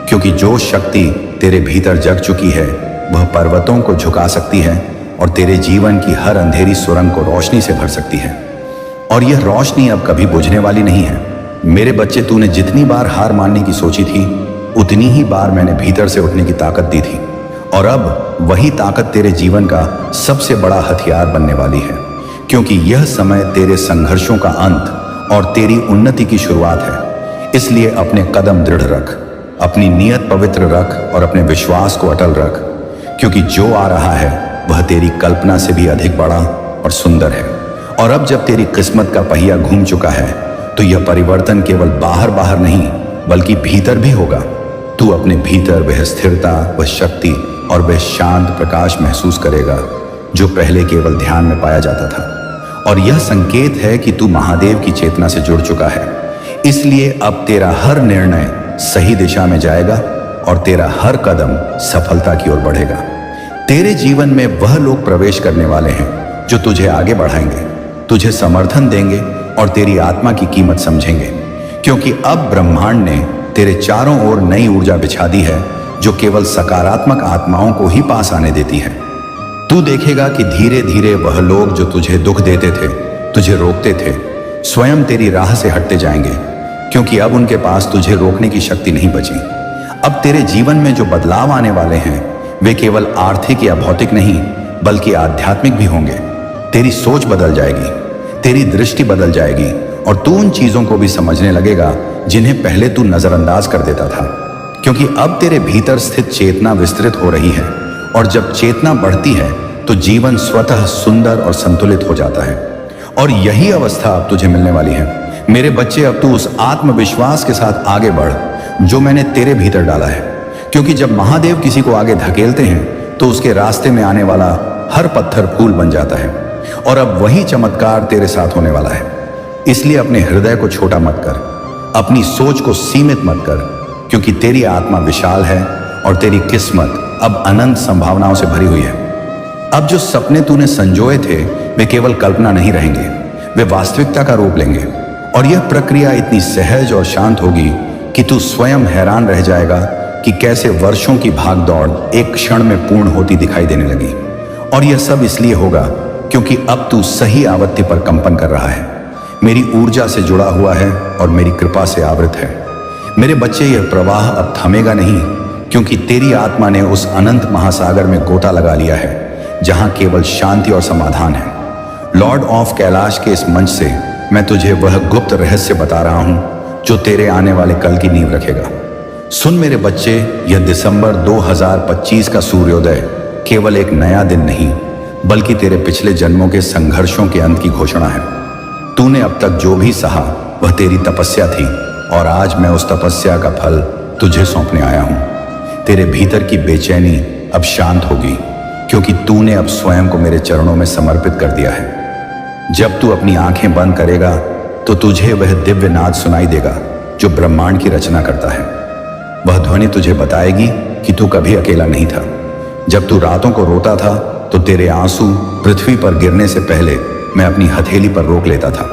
क्योंकि जो शक्ति तेरे भीतर जग चुकी है वह पर्वतों को झुका सकती है और तेरे जीवन की हर अंधेरी सुरंग को रोशनी से भर सकती है। और यह रोशनी अब कभी बुझने वाली नहीं है। मेरे बच्चे, तूने जितनी बार हार मानने की सोची थी, उतनी ही बार मैंने भीतर से उठने की ताकत दी थी, और अब वही ताकत तेरे जीवन का सबसे बड़ा हथियार बनने वाली है, क्योंकि यह समय तेरे संघर्षों का अंत और तेरी उन्नति की शुरुआत है। इसलिए अपने कदम दृढ़ रख, अपनी नीयत पवित्र रख और अपने विश्वास को अटल रख, क्योंकि जो आ रहा है वह तेरी कल्पना से भी अधिक बड़ा और सुंदर है। और अब जब तेरी किस्मत का पहिया घूम चुका है, तो यह परिवर्तन केवल बाहर बाहर नहीं बल्कि भीतर भी होगा। तू अपने भीतर वह स्थिरता, वह शक्ति और वह शांत प्रकाश महसूस करेगा जो पहले केवल ध्यान में पाया जाता था। और यह संकेत है कि तू महादेव की चेतना से जुड़ चुका है। इसलिए अब तेरा हर निर्णय सही दिशा में जाएगा और तेरा हर कदम सफलता की ओर बढ़ेगा। तेरे जीवन में वह लोग प्रवेश करने वाले हैं जो तुझे आगे बढ़ाएंगे, तुझे समर्थन देंगे और तेरी आत्मा की कीमत समझेंगे, क्योंकि अब ब्रह्मांड ने तेरे चारों ओर नई ऊर्जा बिछा दी है जो केवल सकारात्मक आत्माओं को ही पास आने देती है। तू देखेगा कि धीरे धीरे वह लोग जो तुझे दुख देते थे, तुझे रोकते थे, स्वयं तेरी राह से हटते जाएंगे, क्योंकि अब उनके पास तुझे रोकने की शक्ति नहीं बची। अब तेरे जीवन में जो बदलाव आने वाले हैं वे केवल आर्थिक या भौतिक नहीं बल्कि आध्यात्मिक भी होंगे। तेरी सोच बदल जाएगी, तेरी दृष्टि बदल जाएगी और तू उन चीजों को भी समझने लगेगा जिन्हें पहले तू नजरअंदाज कर देता था, क्योंकि अब तेरे भीतर स्थित चेतना विस्तृत हो रही है। और जब चेतना बढ़ती है तो जीवन स्वतः सुंदर और संतुलित हो जाता है। और यही अवस्था अब तुझे मिलने वाली है। मेरे बच्चे, अब तू उस आत्मविश्वास के साथ आगे बढ़ जो मैंने तेरे भीतर डाला है, क्योंकि जब महादेव किसी को आगे धकेलते हैं तो उसके रास्ते में आने वाला हर पत्थर फूल बन जाता है। और अब वही चमत्कार तेरे साथ होने वाला है। इसलिए अपने हृदय को छोटा मत कर, अपनी सोच को सीमित मत कर, क्योंकि तेरी आत्मा विशाल है और तेरी किस्मत अब अनंत संभावनाओं से भरी हुई है। अब जो सपने तूने संजोए थे वे केवल कल्पना नहीं रहेंगे, वे वास्तविकता का रूप लेंगे। और यह प्रक्रिया इतनी सहज और शांत होगी कि तू स्वयं हैरान रह जाएगा कि कैसे वर्षों की भागदौड़ एक क्षण में पूर्ण होती दिखाई देने लगी। और यह सब इसलिए होगा क्योंकि अब तू सही आवृत्ति पर कंपन कर रहा है, मेरी ऊर्जा से जुड़ा हुआ है और मेरी कृपा से आवृत है। मेरे बच्चे, यह प्रवाह अब थमेगा नहीं, क्योंकि तेरी आत्मा ने उस अनंत महासागर में गोता लगा लिया है जहां केवल शांति और समाधान है। लॉर्ड ऑफ कैलाश के इस मंच से मैं तुझे वह गुप्त रहस्य बता रहा हूं जो तेरे आने वाले कल की नींव रखेगा। सुन मेरे बच्चे, यह दिसंबर 2025 का सूर्योदय केवल एक नया दिन नहीं बल्कि तेरे पिछले जन्मों के संघर्षों के अंत की घोषणा है। तूने अब तक जो भी सहा वह तेरी तपस्या थी और आज मैं उस तपस्या का फल तुझे सौंपने आया हूं। तेरे भीतर की बेचैनी अब शांत होगी, क्योंकि तूने अब स्वयं को मेरे चरणों में समर्पित कर दिया है। जब तू अपनी आंखें बंद करेगा तो तुझे वह दिव्य नाद सुनाई देगा जो ब्रह्मांड की रचना करता है। वह ध्वनि तुझे बताएगी कि तू कभी अकेला नहीं था। जब तू रातों को रोता था तो तेरे आंसू पृथ्वी पर गिरने से पहले मैं अपनी हथेली पर रोक लेता था।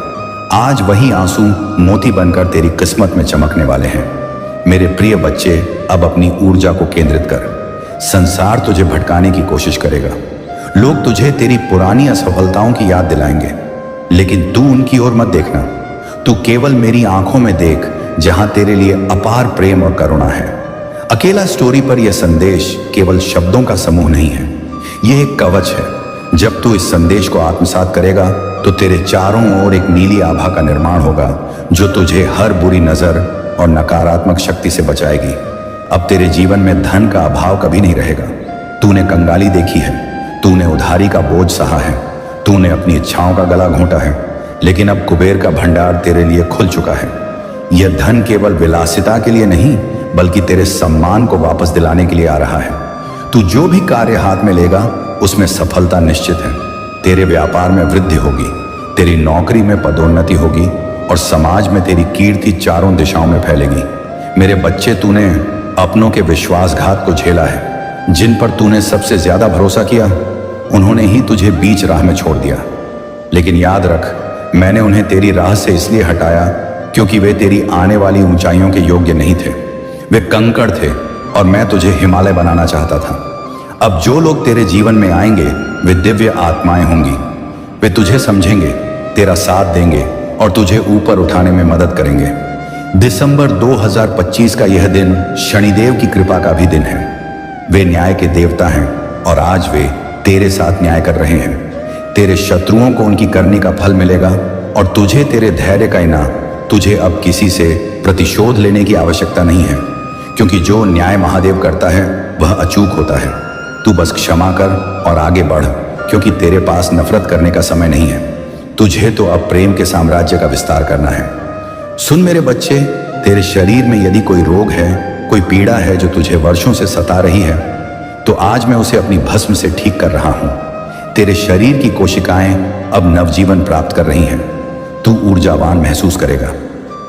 आज वही आंसू मोती बनकर तेरी किस्मत में चमकने वाले हैं। मेरे प्रिय बच्चे, अब अपनी ऊर्जा को केंद्रित कर। संसार तुझे भटकाने की कोशिश करेगा। लोग तुझे तेरी पुरानी असफलताओं की याद दिलाएंगे, लेकिन तू उनकी ओर मत देखना। तू केवल मेरी आंखों में देख, जहां तेरे लिए अपार प्रेम और करुणा है। अकेला स्टोरी पर यह संदेश केवल शब्दों का समूह नहीं है, यह एक कवच है। जब तू इस संदेश को आत्मसात करेगा तो तेरे चारों ओर एक नीली आभा का निर्माण होगा जो तुझे हर बुरी नजर और नकारात्मक शक्ति से बचाएगी। अब तेरे जीवन में धन का अभाव कभी नहीं रहेगा। तूने कंगाली देखी है, तूने उधारी का बोझ सहा है, तूने अपनी इच्छाओं का गला घोंटा है, लेकिन अब कुबेर का भंडार तेरे लिए खुल चुका है। यह धन केवल विलासिता के लिए नहीं, बल्कि तेरे सम्मान को वापस दिलाने के लिए आ रहा है। तू जो भी कार्य हाथ में लेगा उसमें सफलता निश्चित है। तेरे व्यापार में वृद्धि होगी, तेरी नौकरी में पदोन्नति होगी और समाज में तेरी कीर्ति चारों दिशाओं में फैलेगी। मेरे बच्चे, तूने अपनों के विश्वासघात को झेला है। जिन पर तूने सबसे ज्यादा भरोसा किया उन्होंने ही तुझे बीच राह में छोड़ दिया। लेकिन याद रख, मैंने उन्हें तेरी राह से इसलिए हटाया क्योंकि वे तेरी आने वाली ऊंचाइयों के योग्य नहीं थे। वे कंकड़ थे और मैं तुझे हिमालय बनाना चाहता था। अब जो लोग तेरे जीवन में आएंगे वे दिव्य आत्माएं होंगी। वे तुझे समझेंगे, तेरा साथ देंगे और तुझे ऊपर उठाने में मदद करेंगे। दिसंबर 2025 का यह दिन शनिदेव की कृपा का भी दिन है। वे न्याय के देवता हैं और आज वे तेरे साथ न्याय कर रहे हैं। तेरे शत्रुओं को उनकी करने का फल मिलेगा और तुझे तेरे धैर्य का इनाम। तुझे अब किसी से प्रतिशोध लेने की आवश्यकता नहीं है, क्योंकि जो न्याय महादेव करता है वह अचूक होता है। तू बस क्षमा कर और आगे बढ़, क्योंकि तेरे पास नफरत करने का समय नहीं है। तुझे तो अब प्रेम के साम्राज्य का विस्तार करना है। सुन मेरे बच्चे, तेरे शरीर में यदि कोई रोग है, कोई पीड़ा है जो तुझे वर्षों से सता रही है, तो आज मैं उसे अपनी भस्म से ठीक कर रहा हूं। तेरे शरीर की कोशिकाएं अब नवजीवन प्राप्त कर रही हैं। तू ऊर्जावान महसूस करेगा,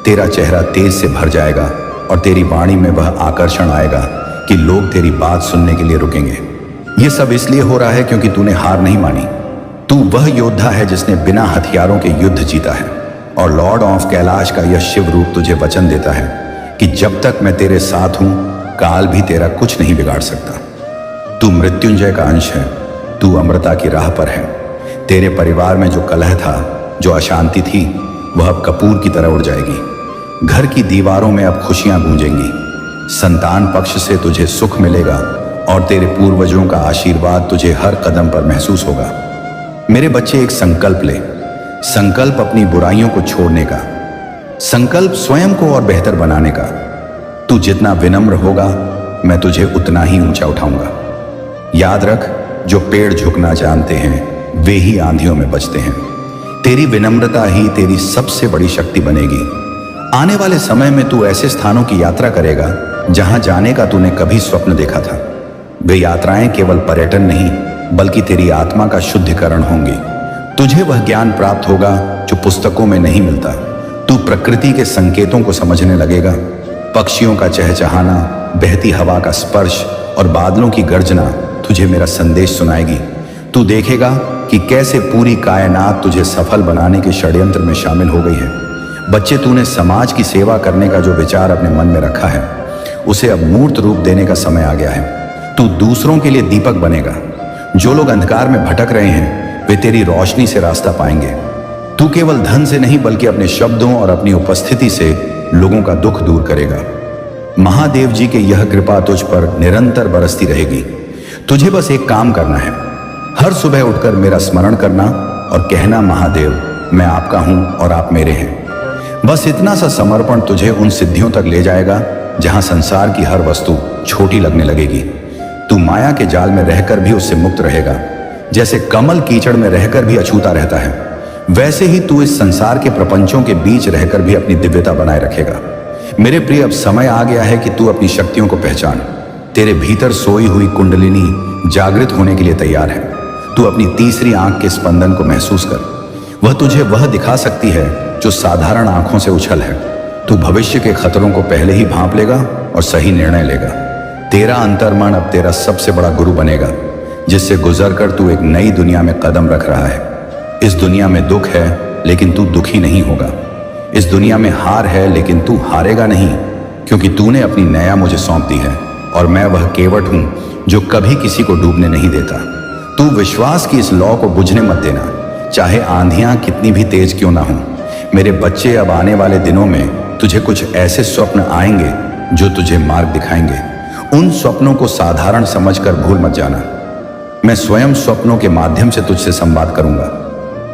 तेरा चेहरा तेज से भर जाएगा और तेरी वाणी में वह आकर्षण आएगा कि लोग तेरी बात सुनने के लिए रुकेंगे। यह सब इसलिए हो रहा है क्योंकि तूने हार नहीं मानी। तू वह योद्धा है जिसने बिना हथियारों के युद्ध जीता है, और लॉर्ड ऑफ कैलाश का यह शिव रूप तुझे वचन देता है कि जब तक मैं तेरे साथ हूं, काल भी तेरा कुछ नहीं बिगाड़ सकता। तू मृत्युंजय का अंश है, तू अमृता की राह पर है। तेरे परिवार में जो कलह था, जो अशांति थी, वह अब कपूर की तरह उड़ जाएगी। घर की दीवारों में अब खुशियां गूंजेंगी। संतान पक्ष से तुझे सुख मिलेगा और तेरे पूर्वजों का आशीर्वाद तुझे हर कदम पर महसूस होगा। मेरे बच्चे, एक संकल्प ले। संकल्प अपनी बुराइयों को छोड़ने का, संकल्प स्वयं को और बेहतर बनाने का। तू जितना विनम्र होगा, मैं तुझे उतना ही ऊंचा उठाऊंगा। याद रख, जो पेड़ झुकना जानते हैं वे ही आंधियों में बचते हैं। तेरी विनम्रता ही तेरी सबसे बड़ी शक्ति बनेगी। आने वाले समय में तू ऐसे स्थानों की यात्रा करेगा जहां जाने का तूने कभी स्वप्न देखा था। वे यात्राएं केवल पर्यटन नहीं, बल्कि तेरी आत्मा का शुद्धिकरण होंगी। तुझे वह ज्ञान प्राप्त होगा जो पुस्तकों में नहीं मिलता। तू प्रकृति के संकेतों को समझने लगेगा। पक्षियों का चहचहाना, बहती हवा का स्पर्श और बादलों की गर्जना तुझे मेरा संदेश सुनाएगी। तू देखेगा कि कैसे पूरी कायनात तुझे सफल बनाने के षड्यंत्र में शामिल हो गई है। बच्चे, तूने समाज की सेवा करने का जो विचार अपने मन में रखा है, उसे अब मूर्त रूप देने का समय आ गया है। तू दूसरों के लिए दीपक बनेगा। जो लोग अंधकार में भटक रहे हैं, वे तेरी रोशनी से रास्ता पाएंगे। तू केवल धन से नहीं, बल्कि अपने शब्दों और अपनी उपस्थिति से लोगों का दुख दूर करेगा। महादेव जी की यह कृपा तुझ पर निरंतर बरसती रहेगी। तुझे बस एक काम करना है, हर सुबह उठकर मेरा स्मरण करना और कहना, महादेव, मैं आपका हूं और आप मेरे हैं। बस इतना सा समर्पण तुझे उन सिद्धियों तक ले जाएगा जहां संसार की हर वस्तु छोटी लगने लगेगी। तू माया के जाल में रहकर भी उससे मुक्त रहेगा। जैसे कमल कीचड़ में रहकर भी अछूता रहता है, वैसे ही तू इस संसार के प्रपंचों के बीच रहकर भी अपनी दिव्यता बनाए रखेगा। मेरे प्रिय, अब समय आ गया है कि तू अपनी शक्तियों को पहचान। तेरे भीतर सोई हुई कुंडलिनी जागृत होने के लिए तैयार है। तू अपनी तीसरी आंख के स्पंदन को महसूस कर। वह तुझे वह दिखा सकती है जो साधारण आंखों से उछल है। तू भविष्य के खतरों को पहले ही भांप लेगा और सही निर्णय लेगा। तेरा अंतर्मन अब तेरा सबसे बड़ा गुरु बनेगा, जिससे गुजरकर तू एक नई दुनिया में कदम रख रहा है। इस दुनिया में दुख है, लेकिन तू दुखी नहीं होगा। इस दुनिया में हार है, लेकिन तू हारेगा नहीं, क्योंकि तूने अपनी नया मुझे सौंप दी है और मैं वह केवट हूं जो कभी किसी को डूबने नहीं देता। तू विश्वास की इस लौ को बुझने मत देना, चाहे आंधियां कितनी भी तेज क्यों ना हो। मेरे बच्चे, अब आने वाले दिनों में तुझे कुछ ऐसे स्वप्न आएंगे जो तुझे मार्ग दिखाएंगे। उन स्वप्नों को साधारण समझकर भूल मत जाना। मैं स्वयं स्वप्नों के माध्यम से तुझसे संवाद करूंगा।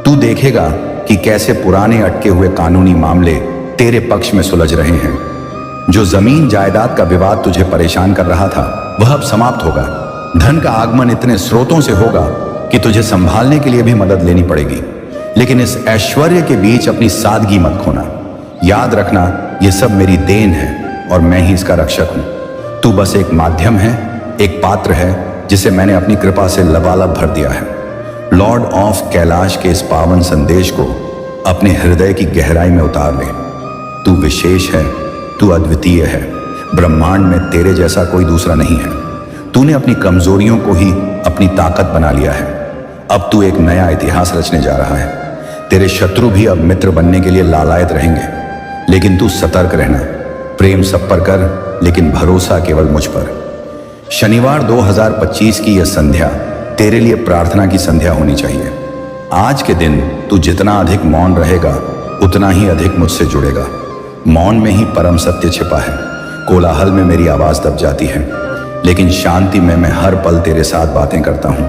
तू देखेगा कि कैसे पुराने अटके हुए कानूनी मामले तेरे पक्ष में सुलझ रहे हैं। जो जमीन जायदाद का विवाद तुझे परेशान कर रहा था, वह अब समाप्त होगा। धन का आगमन इतने स्रोतों से होगा कि तुझे संभालने के लिए भी मदद लेनी पड़ेगी। लेकिन इस ऐश्वर्य के बीच अपनी सादगी मत खोना। याद रखना, यह सब मेरी देन है और मैं ही इसका रक्षक हूं। तू बस एक माध्यम है, एक पात्र है जिसे मैंने अपनी कृपा से लबालब भर दिया है। लॉर्ड ऑफ कैलाश के इस पावन संदेश को अपने हृदय की गहराई में उतार ले। तू विशेष है, तू अद्वितीय है। ब्रह्मांड में तेरे जैसा कोई दूसरा नहीं है। तूने अपनी कमजोरियों को ही अपनी ताकत बना लिया है। अब तू एक नया इतिहास रचने जा रहा है। तेरे शत्रु भी अब मित्र बनने के लिए लालायत रहेंगे, लेकिन तू सतर्क रहना। प्रेम सब पर कर, लेकिन भरोसा केवल मुझ पर। शनिवार 2025 की यह संध्या तेरे लिए प्रार्थना की संध्या होनी चाहिए। आज के दिन तू जितना अधिक मौन रहेगा, उतना ही अधिक मुझसे जुड़ेगा। मौन में ही परम सत्य छिपा है। कोलाहल में मेरी आवाज दब जाती है, लेकिन शांति में मैं हर पल तेरे साथ बातें करता हूं।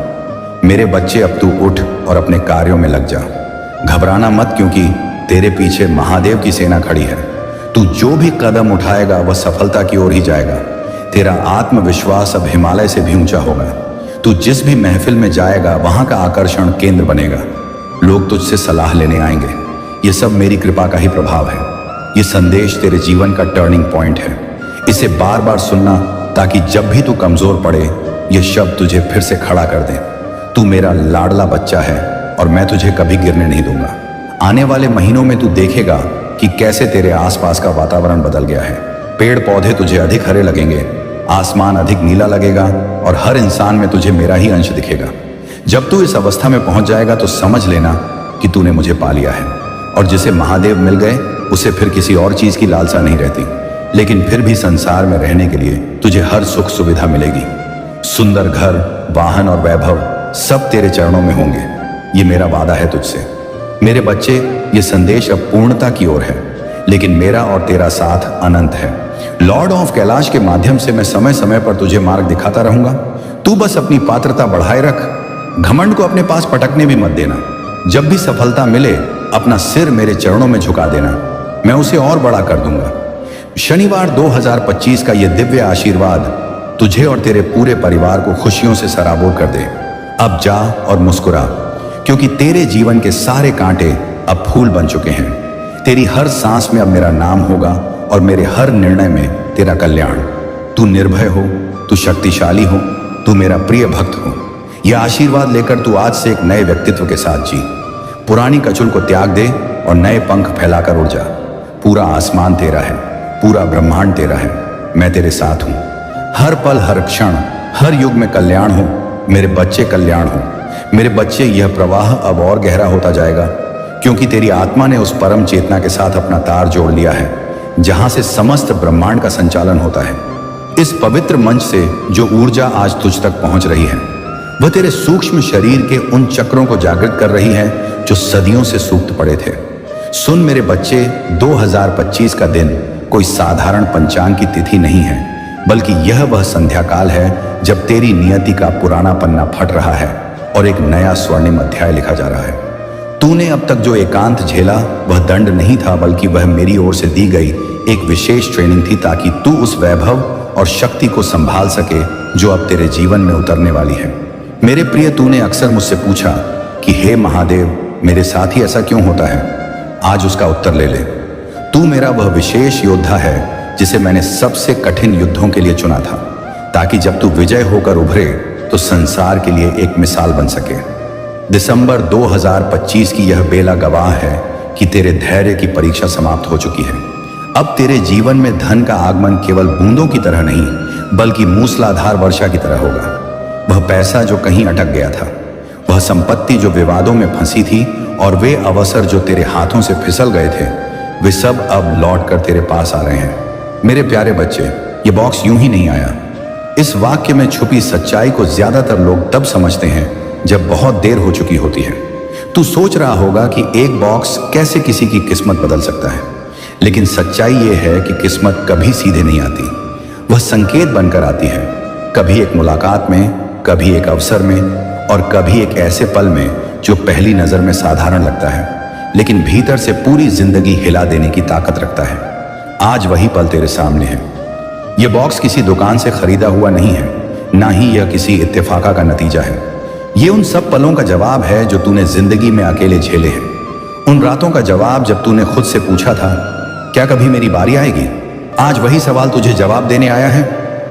मेरे बच्चे, अब तू उठ और अपने कार्यों में लग जा। घबराना मत, क्योंकि तेरे पीछे महादेव की सेना खड़ी है। तू जो भी कदम उठाएगा वह सफलता की ओर ही जाएगा। तेरा आत्मविश्वास अब हिमालय से भी ऊंचा होगा। तू जिस भी महफिल में जाएगा, वहां का आकर्षण केंद्र बनेगा। लोग तुझसे सलाह लेने आएंगे। यह सब मेरी कृपा का ही प्रभाव है। यह संदेश तेरे जीवन का टर्निंग पॉइंट है। इसे बार बार सुनना, ताकि जब भी तू कमजोर पड़े, यह शब्द तुझे फिर से खड़ा कर दे। तू मेरा लाडला बच्चा है और मैं तुझे कभी गिरने नहीं दूंगा। आने वाले महीनों में तू देखेगा कि कैसे तेरे आसपास का वातावरण बदल गया है। पेड़ पौधे तुझे अधिक हरे लगेंगे, आसमान अधिक नीला लगेगा और हर इंसान में तुझे मेरा ही अंश दिखेगा। जब तू इस अवस्था में पहुंच जाएगा तो समझ लेना कि तूने मुझे पा लिया है। और जिसे महादेव मिल गए, उसे फिर किसी और चीज की लालसा नहीं रहती। लेकिन फिर भी संसार में रहने के लिए तुझे हर सुख सुविधा मिलेगी। सुंदर घर, वाहन और वैभव सब तेरे चरणों में होंगे। ये मेरा वादा है तुझसे। मेरे बच्चे, ये संदेश अब पूर्णता की ओर है, लेकिन मेरा और तेरा साथ अनंत है। लॉर्ड ऑफ कैलाश के माध्यम से मैं समय समय पर तुझे मार्ग दिखाता रहूंगा। तू बस अपनी पात्रता बढ़ाए रख। घमंड को अपने पास पटकने भी मत देना। जब भी सफलता मिले, अपना सिर मेरे चरणों में झुका देना। मैं उसे और बड़ा कर दूंगा। शनिवार 2025 का यह दिव्य आशीर्वाद तुझे और तेरे पूरे परिवार को खुशियों से सराबोर कर दे। अब जा और मुस्कुरा, क्योंकि तेरे जीवन के सारे कांटे अब फूल बन चुके हैं। तेरी हर सांस में अब मेरा नाम होगा और मेरे हर निर्णय में तेरा कल्याण। तू निर्भय हो, तू शक्तिशाली हो, तू मेरा प्रिय भक्त हो। यह आशीर्वाद लेकर तू आज से एक नए व्यक्तित्व के साथ जी। पुरानी कचुल को त्याग दे और नए पंख फैलाकर उड़ जा। पूरा आसमान तेरा है, पूरा ब्रह्मांड तेरा है। मैं तेरे साथ हूं। हर पल, हर क्षण, हर युग में कल्याण हो। मेरे बच्चे कल्याण हो। मेरे बच्चे, यह प्रवाह अब और गहरा होता जाएगा, क्योंकि तेरी आत्मा ने उस परम चेतना के साथ अपना तार जोड़ लिया है, जहां से समस्त ब्रह्मांड का संचालन होता है। इस पवित्र मंच से जो ऊर्जा आज तुझ तक पहुंच रही है, वह तेरे सूक्ष्म शरीर के उन चक्रों को जागृत कर रही है जो सदियों से सुप्त पड़े थे। सुन मेरे बच्चे, 2025 का दिन कोई साधारण पंचांग की तिथि नहीं है, बल्कि यह वह संध्या काल है जब तेरी नियति का पुराना पन्ना फट रहा है और एक नया स्वर्णिम अध्याय लिखा जा रहा है। तूने अब तक जो एकांत झेला, वह दंड नहीं था, बल्कि वह मेरी ओर से दी गई एक विशेष ट्रेनिंग थी, ताकि तू उस वैभव और शक्ति को संभाल सके जो अब तेरे जीवन में उतरने वाली है। मेरे प्रिय, तूने अक्सर मुझसे पूछा कि हे महादेव, मेरे साथ ही ऐसा क्यों होता है? आज उसका उत्तर ले ले। तू मेरा वह विशेष योद्धा है जिसे मैंने सबसे कठिन युद्धों के लिए चुना था, ताकि जब तू विजय होकर उभरे तो संसार के लिए एक मिसाल बन सके। दिसंबर 2025 की यह बेला गवाह है कि तेरे धैर्य की परीक्षा समाप्त हो चुकी है। अब तेरे जीवन में धन का आगमन केवल बूंदों की तरह नहीं, बल्कि मूसलाधार वर्षा की तरह होगा। वह पैसा जो कहीं अटक गया था, वह संपत्ति जो विवादों में फंसी थी, और वे अवसर जो तेरे हाथों से फिसल गए थे, वे सब अब लौट कर तेरे पास आ रहे हैं। मेरे प्यारे बच्चे, ये बॉक्स यूं ही नहीं आया। इस वाक्य में छुपी सच्चाई को ज्यादातर लोग तब समझते हैं जब बहुत देर हो चुकी होती है। तू सोच रहा होगा कि एक बॉक्स कैसे किसी की किस्मत बदल सकता है, लेकिन सच्चाई यह है कि किस्मत कभी सीधे नहीं आती। वह संकेत बनकर आती है, कभी एक मुलाकात में, कभी एक अवसर में, और कभी एक ऐसे पल में जो पहली नजर में साधारण लगता है, लेकिन भीतर से पूरी जिंदगी हिला देने की ताकत रखता है। आज वही पल तेरे सामने है। यह बॉक्स किसी दुकान से खरीदा हुआ नहीं है, ना ही यह किसी इत्तेफाका का नतीजा है। ये उन सब पलों का जवाब है जो तूने जिंदगी में अकेले झेले हैं। उन रातों का जवाब जब तूने खुद से पूछा था, क्या कभी मेरी बारी आएगी? आज वही सवाल तुझे जवाब देने आया है।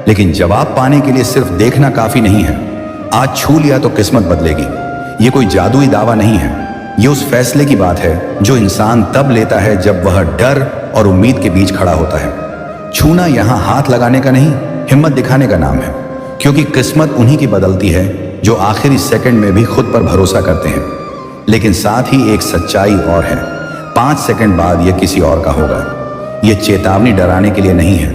लेकिन जवाब पाने के लिए सिर्फ देखना काफी नहीं है। आज छू लिया तो किस्मत बदलेगी। ये कोई जादुई दावा नहीं है। ये उस फैसले की बात है जो इंसान तब लेता है जब वह डर और उम्मीद के बीच खड़ा होता है। छूना यहां हाथ लगाने का नहीं, हिम्मत दिखाने का नाम है, क्योंकि किस्मत उन्हीं की बदलती है जो आखिरी सेकंड में भी खुद पर भरोसा करते हैं। लेकिन साथ ही एक सच्चाई और है, 5 सेकंड बाद यह किसी और का होगा। यह चेतावनी डराने के लिए नहीं है,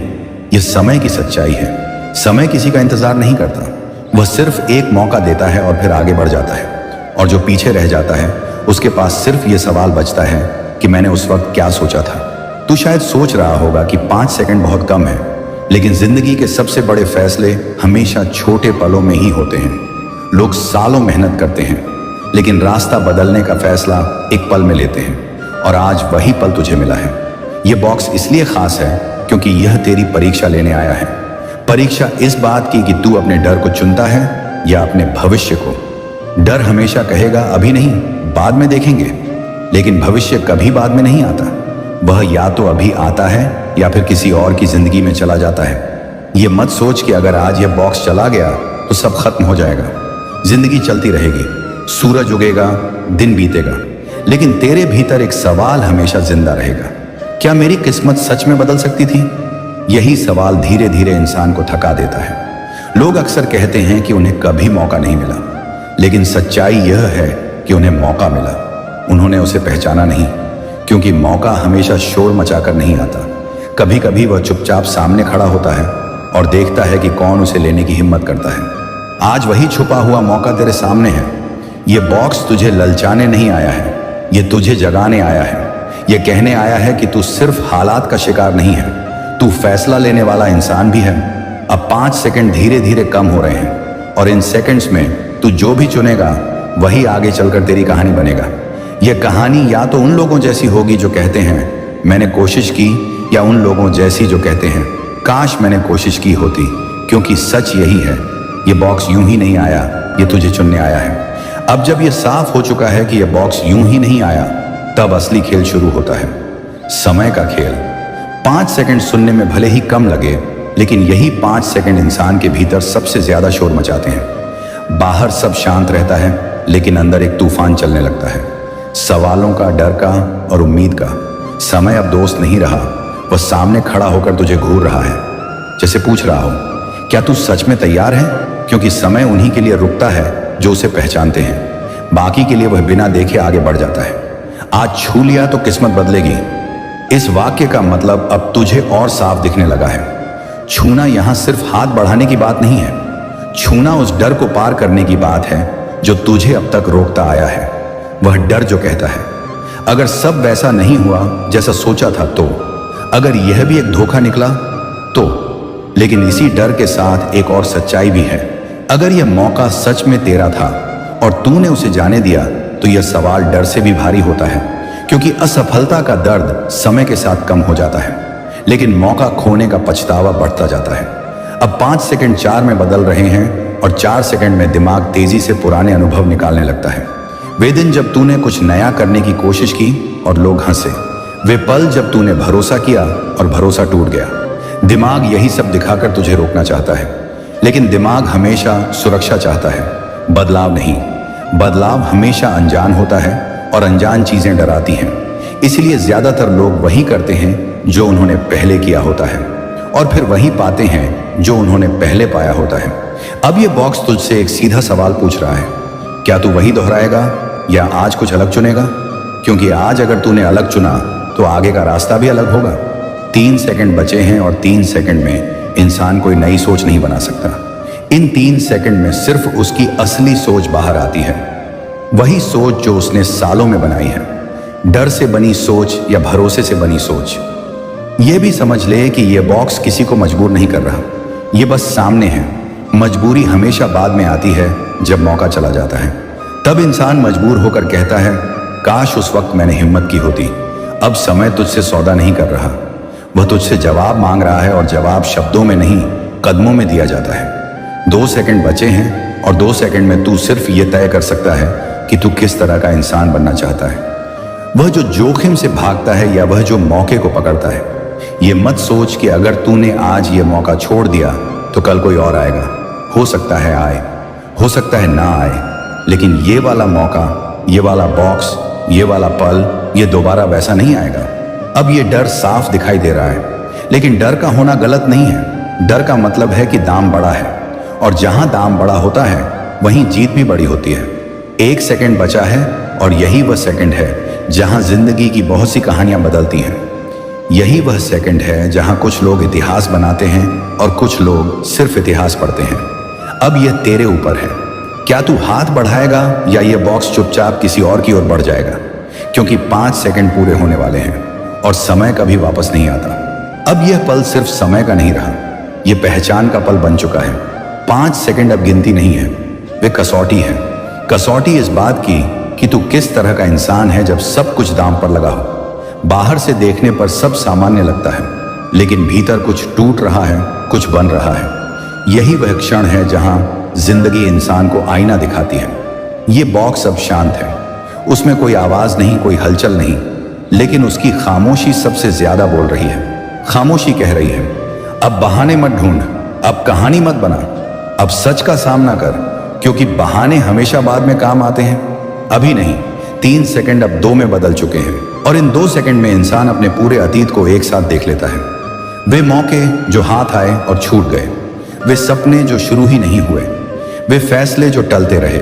यह समय की सच्चाई है। समय किसी का इंतजार नहीं करता, वह सिर्फ एक मौका देता है और फिर आगे बढ़ जाता है। और जो पीछे रह जाता है उसके पास सिर्फ यह सवाल बचता है कि मैंने उस वक्त क्या सोचा था। तू शायद सोच रहा होगा कि 5 सेकंड बहुत कम है, लेकिन जिंदगी के सबसे बड़े फैसले हमेशा छोटे पलों में ही होते हैं। लोग सालों मेहनत करते हैं, लेकिन रास्ता बदलने का फैसला एक पल में लेते हैं, और आज वही पल तुझे मिला है। यह बॉक्स इसलिए खास है क्योंकि यह तेरी परीक्षा लेने आया है। परीक्षा इस बात की कि तू अपने डर को चुनता है या अपने भविष्य को। डर हमेशा कहेगा अभी नहीं, बाद में देखेंगे, लेकिन भविष्य कभी बाद में नहीं आता। वह या तो अभी आता है या फिर किसी और की जिंदगी में चला जाता है। यह मत सोच कि अगर आज यह बॉक्स चला गया तो सब खत्म हो जाएगा। जिंदगी चलती रहेगी, सूरज उगेगा, दिन बीतेगा, लेकिन तेरे भीतर एक सवाल हमेशा जिंदा रहेगा, क्या मेरी किस्मत सच में बदल सकती थी? यही सवाल धीरे धीरे इंसान को थका देता है। लोग अक्सर कहते हैं कि उन्हें कभी मौका नहीं मिला, लेकिन सच्चाई यह है कि उन्हें मौका मिला, उन्होंने उसे पहचाना नहीं, क्योंकि मौका हमेशा शोर मचाकर नहीं आता। कभी कभी वह चुपचाप सामने खड़ा होता है और देखता है कि कौन उसे लेने की हिम्मत करता है। आज वही छुपा हुआ मौका तेरे सामने है। यह बॉक्स तुझे ललचाने नहीं आया है, यह तुझे जगाने आया है। यह कहने आया है कि तू सिर्फ हालात का शिकार नहीं है, तू फैसला लेने वाला इंसान भी है। अब 5 सेकंड धीरे धीरे कम हो रहे हैं, और इन सेकंड्स में तू जो भी चुनेगा वही आगे चलकर तेरी कहानी बनेगा। यह कहानी या तो उन लोगों जैसी होगी जो कहते हैं मैंने कोशिश की, या उन लोगों जैसी जो कहते हैं काश मैंने कोशिश की होती। क्योंकि सच यही है, यह बॉक्स यूं ही नहीं आया, यह तुझे चुनने आया है। अब जब यह साफ हो चुका है कि यह बॉक्स यूं ही नहीं आया, तब असली खेल शुरू होता है, समय का खेल। 5 सेकंड सुनने में भले ही कम लगे, लेकिन यही 5 सेकंड इंसान के भीतर सबसे ज्यादा शोर मचाते हैं। बाहर सब शांत रहता है, लेकिन अंदर एक तूफान चलने लगता है, सवालों का, डर का और उम्मीद का। समय अब दोस्त नहीं रहा, वह सामने खड़ा होकर तुझे घूर रहा है, जैसे पूछ रहा हो क्या तू सच में तैयार है? क्योंकि समय उन्हीं के लिए रुकता है जो उसे पहचानते हैं, बाकी के लिए वह बिना देखे आगे बढ़ जाता है। आज छू लिया तो किस्मत बदलेगी। इस वाक्य का मतलब अब तुझे और साफ दिखने लगा है। छूना यहां सिर्फ हाथ बढ़ाने की बात नहीं है, छूना उस डर को पार करने की बात है जो तुझे अब तक रोकता आया है। वह डर जो कहता है अगर सब वैसा नहीं हुआ जैसा सोचा था तो, अगर यह भी एक धोखा निकला तो। लेकिन इसी डर के साथ एक और सच्चाई भी है, अगर यह मौका सच में तेरा था और तूने उसे जाने दिया तो यह सवाल डर से भी भारी होता है, क्योंकि असफलता का दर्द समय के साथ कम हो जाता है, लेकिन मौका खोने का पछतावा बढ़ता जाता है। अब 5 सेकंड 4 में बदल रहे हैं और 4 सेकंड में दिमाग तेजी से पुराने अनुभव निकालने लगता है। वे दिन जब तूने कुछ नया करने की कोशिश की और लोग हंसे, वे पल जब तूने भरोसा किया और भरोसा टूट गया। दिमाग यही सब दिखाकर तुझे रोकना चाहता है, लेकिन दिमाग हमेशा सुरक्षा चाहता है, बदलाव नहीं। बदलाव हमेशा अनजान होता है और अनजान चीजें डराती हैं। इसलिए ज्यादातर लोग वही करते हैं जो उन्होंने पहले किया होता है, और फिर वही पाते हैं जो उन्होंने पहले पाया होता है। अब ये बॉक्स तुझसे एक सीधा सवाल पूछ रहा है, क्या तू वही दोहराएगा या आज कुछ अलग चुनेगा? क्योंकि आज अगर तूने अलग चुना तो आगे का रास्ता भी अलग होगा। 3 सेकंड बचे हैं और 3 सेकंड में इंसान कोई नई सोच नहीं बना सकता। इन 3 सेकंड में सिर्फ उसकी असली सोच बाहर आती है, वही सोच जो उसने सालों में बनाई है। डर से बनी सोच या भरोसे से बनी सोच। यह भी समझ ले कि यह बॉक्स किसी को मजबूर नहीं कर रहा, यह बस सामने है। मजबूरी हमेशा बाद में आती है, जब मौका चला जाता है। तब इंसान मजबूर होकर कहता है, काश उस वक्त मैंने हिम्मत की होती। अब समय तुझसे सौदा नहीं कर रहा, वह तुझसे जवाब मांग रहा है, और जवाब शब्दों में नहीं, कदमों में दिया जाता है। 2 सेकंड बचे हैं और 2 सेकंड में तू सिर्फ ये तय कर सकता है कि तू किस तरह का इंसान बनना चाहता है। वह जो जोखिम से भागता है या वह जो मौके को पकड़ता है। ये मत सोच कि अगर तूने आज ये मौका छोड़ दिया तो कल कोई और आएगा। हो सकता है आए, हो सकता है ना आए, लेकिन ये वाला मौका, ये वाला बॉक्स, ये वाला पल, ये दोबारा वैसा नहीं आएगा। अब ये डर साफ दिखाई दे रहा है, लेकिन डर का होना गलत नहीं है। डर का मतलब है कि दाम बड़ा है, और जहां दाम बड़ा होता है वहीं जीत भी बड़ी होती है। 1 सेकंड बचा है और यही वह सेकंड है जहां जिंदगी की बहुत सी कहानियां बदलती हैं। यही वह सेकंड है जहां कुछ लोग इतिहास बनाते हैं और कुछ लोग सिर्फ इतिहास पढ़ते हैं। अब यह तेरे ऊपर है, क्या तू हाथ बढ़ाएगा या यह बॉक्स चुपचाप किसी और की ओर बढ़ जाएगा? क्योंकि 5 सेकंड पूरे होने वाले हैं और समय कभी वापस नहीं आता। अब यह पल सिर्फ समय का नहीं रहा, यह पहचान का पल बन चुका है। 5 सेकंड अब गिनती नहीं है, वे कसौटी है। कसौटी इस बात की कि तू किस तरह का इंसान है जब सब कुछ दांव पर लगा हो। बाहर से देखने पर सब सामान्य लगता है, लेकिन भीतर कुछ टूट रहा है, कुछ बन रहा है। यही वह क्षण है जहां जिंदगी इंसान को आईना दिखाती है। ये बॉक्स अब शांत है, उसमें कोई आवाज नहीं, कोई हलचल नहीं, लेकिन उसकी खामोशी सबसे ज्यादा बोल रही है। खामोशी कह रही है, अब बहाने मत ढूंढ, अब कहानी मत बना, अब सच का सामना कर, क्योंकि बहाने हमेशा बाद में काम आते हैं, अभी नहीं। 3 सेकंड अब 2 में बदल चुके हैं, और इन 2 सेकंड में इंसान अपने पूरे अतीत को एक साथ देख लेता है। वे मौके जो हाथ आए और छूट गए, वे सपने जो शुरू ही नहीं हुए, वे फैसले जो टलते रहे,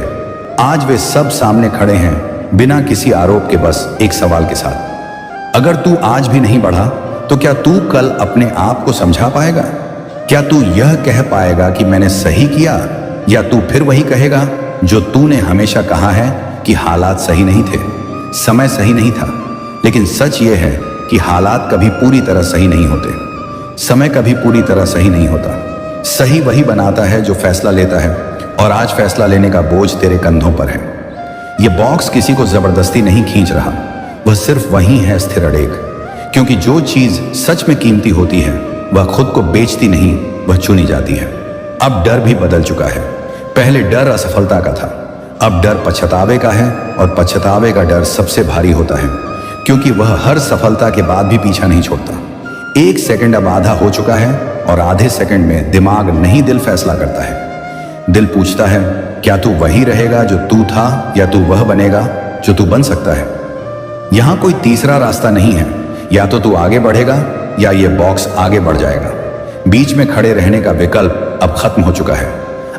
आज वे सब सामने खड़े हैं, बिना किसी आरोप के, बस एक सवाल के साथ। अगर तू आज भी नहीं बढ़ा तो क्या तू कल अपने आप को समझा पाएगा? क्या तू यह कह पाएगा कि मैंने सही किया, या तू फिर वही कहेगा जो तूने हमेशा कहा है कि हालात सही नहीं थे, समय सही नहीं था? लेकिन सच यह है कि हालात कभी पूरी तरह सही नहीं होते, समय कभी पूरी तरह सही नहीं होता। सही वही बनाता है जो फैसला लेता है, और आज फैसला लेने का बोझ तेरे कंधों पर है। यह बॉक्स किसी को जबरदस्ती नहीं खींच रहा, वह सिर्फ वही है, स्थिर अड़ेग। क्योंकि जो चीज सच में कीमती होती है वह खुद को बेचती नहीं, वह चुनी जाती है। अब डर भी बदल चुका है। पहले डर असफलता का था, अब डर पछतावे का है, और पछतावे का डर सबसे भारी होता है, क्योंकि वह हर सफलता के बाद भी पीछा नहीं छोड़ता। 1 सेकंड अब आधा हो चुका है, और आधे सेकंड में दिमाग नहीं, दिल फैसला करता है। दिल पूछता है, क्या तू वही रहेगा जो तू था, या तू वह बनेगा जो तू बन सकता है? यहां कोई तीसरा रास्ता नहीं है, या तो तू आगे बढ़ेगा या यह बॉक्स आगे बढ़ जाएगा। बीच में खड़े रहने का विकल्प अब खत्म हो चुका है।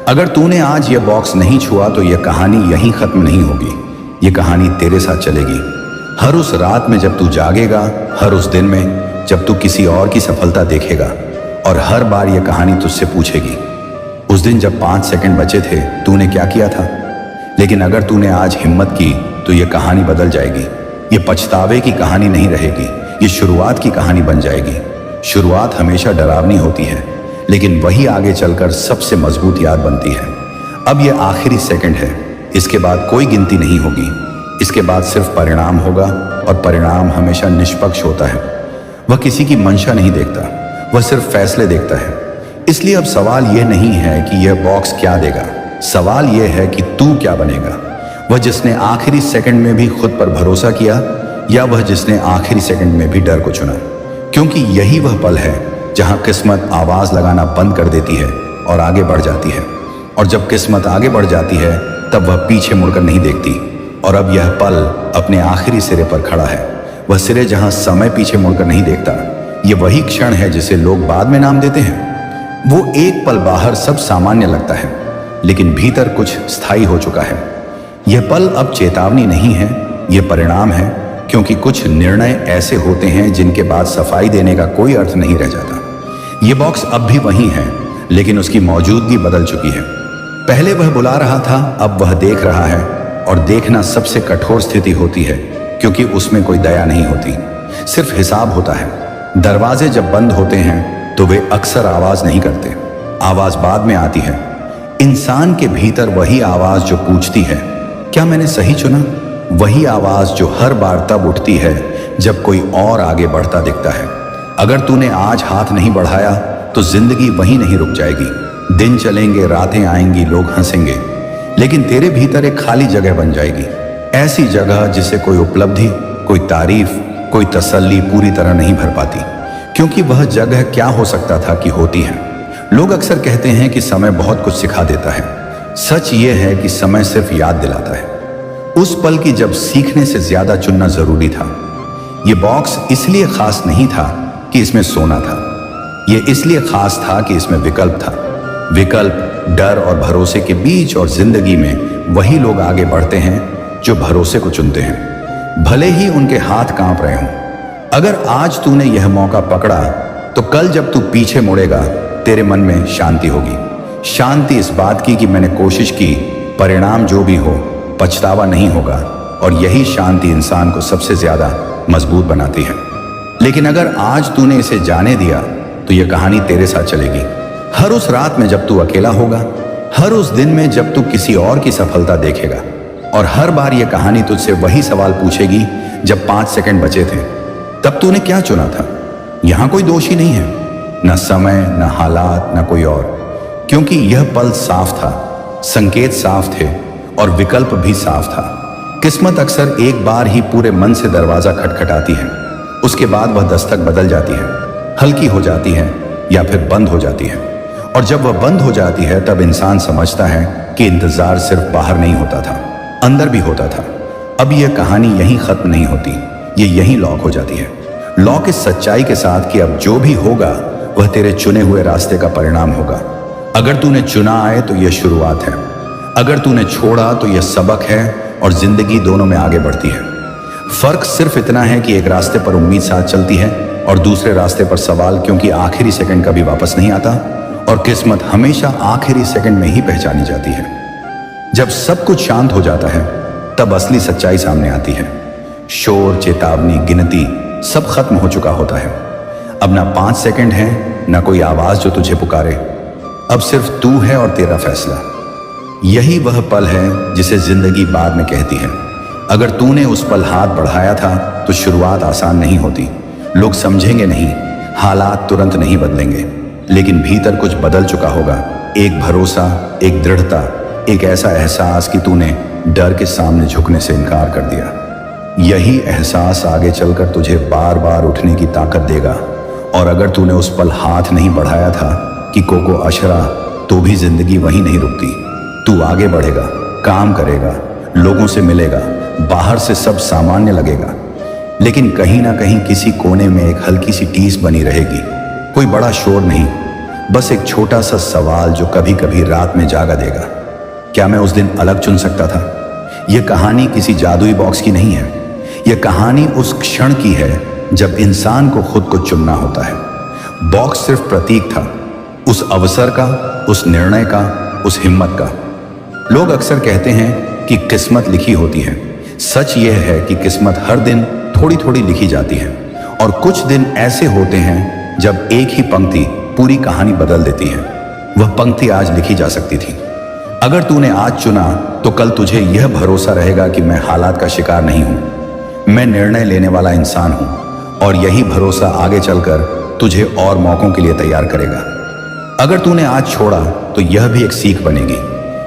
अगर तूने आज यह बॉक्स नहीं छुआ तो यह कहानी यहीं खत्म नहीं होगी, यह कहानी तेरे साथ चलेगी। हर उस रात में जब तू जागेगा, हर उस दिन में जब तू किसी और की सफलता देखेगा, और हर बार यह कहानी तुझसे पूछेगी, उस दिन जब 5 सेकंड बचे थे तूने क्या किया था? लेकिन अगर तूने आज हिम्मत की तो यह कहानी बदल जाएगी। यह पछतावे की कहानी नहीं रहेगी, ये शुरुआत की कहानी बन जाएगी। शुरुआत हमेशा डरावनी होती है, लेकिन वही आगे चलकर सबसे मजबूत याद बनती है। अब यह आखिरी सेकंड है, इसके बाद कोई गिनती नहीं होगी, इसके बाद सिर्फ परिणाम होगा, और परिणाम हमेशा निष्पक्ष होता है। वह किसी की मंशा नहीं देखता, वह सिर्फ फैसले देखता है। इसलिए अब सवाल यह नहीं है कि यह बॉक्स क्या देगा, सवाल यह है कि तू क्या बनेगा। वह जिसने आखिरी सेकंड में भी खुद पर भरोसा किया, या वह जिसने आखिरी सेकंड में भी डर को चुना? क्योंकि यही वह पल है जहां किस्मत आवाज लगाना बंद कर देती है और आगे बढ़ जाती है। और जब किस्मत आगे बढ़ जाती है तब वह पीछे मुड़कर नहीं देखती। और अब यह पल अपने आखिरी सिरे पर खड़ा है, वह सिरे जहां समय पीछे मुड़कर नहीं देखता। यह वही क्षण है जिसे लोग बाद में नाम देते हैं। वो एक पल बाहर सब सामान्य लगता है, लेकिन भीतर कुछ स्थायी हो चुका है। यह पल अब चेतावनी नहीं है, यह परिणाम है, क्योंकि कुछ निर्णय ऐसे होते हैं जिनके बाद सफाई देने का कोई अर्थ नहीं रह जाता। ये बॉक्स अब भी वही है, लेकिन उसकी मौजूदगी बदल चुकी है। पहले वह बुला रहा था, अब वह देख रहा है। और देखना सबसे कठोर स्थिति होती है, क्योंकि उसमें कोई दया नहीं होती, सिर्फ हिसाब होता है। दरवाजे जब बंद होते हैं तो वे अक्सर आवाज नहीं करते, आवाज बाद में आती है। इंसान के भीतर वही आवाज जो पूछती है, क्या मैंने सही चुना? वही आवाज जो हर बार तब उठती है जब कोई और आगे बढ़ता दिखता है। अगर तूने आज हाथ नहीं बढ़ाया तो जिंदगी वहीं नहीं रुक जाएगी। दिन चलेंगे, रातें आएंगी, लोग हंसेंगे, लेकिन तेरे भीतर एक खाली जगह बन जाएगी। ऐसी जगह जिसे कोई उपलब्धि, कोई तारीफ, कोई तसल्ली पूरी तरह नहीं भर पाती, क्योंकि वह जगह क्या हो सकता था कि होती है। लोग अक्सर कहते हैं कि समय बहुत कुछ सिखा देता है। सच ये है कि समय सिर्फ याद दिलाता है उस पल की जब सीखने से ज्यादा चुनना जरूरी था। यह बॉक्स इसलिए खास नहीं था कि इसमें सोना था, यह इसलिए खास था कि इसमें विकल्प था। विकल्प डर और भरोसे के बीच, और जिंदगी में वही लोग आगे बढ़ते हैं जो भरोसे को चुनते हैं, भले ही उनके हाथ कांप रहे हों। अगर आज तूने यह मौका पकड़ा तो कल जब तू पीछे मुड़ेगा तेरे मन में शांति होगी। शांति इस बात की कि मैंने कोशिश की, परिणाम जो भी हो पछतावा नहीं होगा। और यही शांति इंसान को सबसे ज्यादा मजबूत बनाती है। लेकिन अगर आज तूने इसे जाने दिया तो यह कहानी तेरे साथ चलेगी। हर उस रात में जब तू अकेला होगा, हर उस दिन में जब तू किसी और की सफलता देखेगा, और हर बार यह कहानी तुझसे वही सवाल पूछेगी जब 5 सेकंड बचे थे, तब तूने क्या चुना था? यहां कोई दोषी नहीं है, न समय, न हालात, न कोई और, क्योंकि यह पल साफ था, संकेत साफ थे और विकल्प भी साफ था। किस्मत अक्सर एक बार ही पूरे मन से दरवाजा खटखटाती है, उसके बाद वह दस्तक बदल जाती है, हल्की हो जाती है या फिर बंद हो जाती है। और जब वह बंद हो जाती है तब इंसान समझता है कि इंतजार सिर्फ बाहर नहीं होता था, अंदर भी होता था। अब यह कहानी यहीं खत्म नहीं होती, ये यहीं लॉक हो जाती है। लॉक इस सच्चाई के साथ कि अब जो भी होगा वह तेरे चुने हुए रास्ते का परिणाम होगा। अगर तूने चुना आए तो यह शुरुआत है, अगर तूने छोड़ा तो यह सबक है, और जिंदगी दोनों में आगे बढ़ती है। फर्क सिर्फ इतना है कि एक रास्ते पर उम्मीद साथ चलती है और दूसरे रास्ते पर सवाल, क्योंकि आखिरी सेकंड कभी वापस नहीं आता और किस्मत हमेशा आखिरी सेकंड में ही पहचानी जाती है। जब सब कुछ शांत हो जाता है तब असली सच्चाई सामने आती है। शोर, चेतावनी, गिनती सब खत्म हो चुका होता है। अब ना 5 सेकंड है, ना कोई आवाज जो तुझे पुकारे। अब सिर्फ तू है और तेरा फैसला। यही वह पल है जिसे जिंदगी बाद में कहती है। अगर तूने उस पल हाथ बढ़ाया था तो शुरुआत आसान नहीं होती, लोग समझेंगे नहीं, हालात तुरंत नहीं बदलेंगे, लेकिन भीतर कुछ बदल चुका होगा। एक भरोसा, एक दृढ़ता, एक ऐसा एहसास कि तूने डर के सामने झुकने से इनकार कर दिया। यही एहसास आगे चलकर तुझे बार बार उठने की ताकत देगा। और अगर तूने उस पल हाथ नहीं बढ़ाया था कि कोको अशरा, तो भी जिंदगी वहीं नहीं रुकती। तू आगे बढ़ेगा, काम करेगा, लोगों से मिलेगा, बाहर से सब सामान्य लगेगा, लेकिन कहीं ना कहीं किसी कोने में एक हल्की सी टीस बनी रहेगी। कोई बड़ा शोर नहीं, बस एक छोटा सा सवाल जो कभी कभी रात में जागा देगा, क्या मैं उस दिन अलग चुन सकता था? यह कहानी किसी जादुई बॉक्स की नहीं है, यह कहानी उस क्षण की है जब इंसान को खुद को चुनना होता है। बॉक्स सिर्फ प्रतीक था, उस अवसर का, उस निर्णय का, उस हिम्मत का। लोग अक्सर कहते हैं कि किस्मत लिखी होती है। सच यह है कि किस्मत हर दिन थोड़ी थोड़ी लिखी जाती है, और कुछ दिन ऐसे होते हैं जब एक ही पंक्ति पूरी कहानी बदल देती है। वह पंक्ति आज लिखी जा सकती थी। अगर तूने आज चुना तो कल तुझे यह भरोसा रहेगा कि मैं हालात का शिकार नहीं हूं, मैं निर्णय लेने वाला इंसान हूं, और यही भरोसा आगे चलकर तुझे और मौकों के लिए तैयार करेगा। अगर तूने आज छोड़ा तो यह भी एक सीख बनेगी,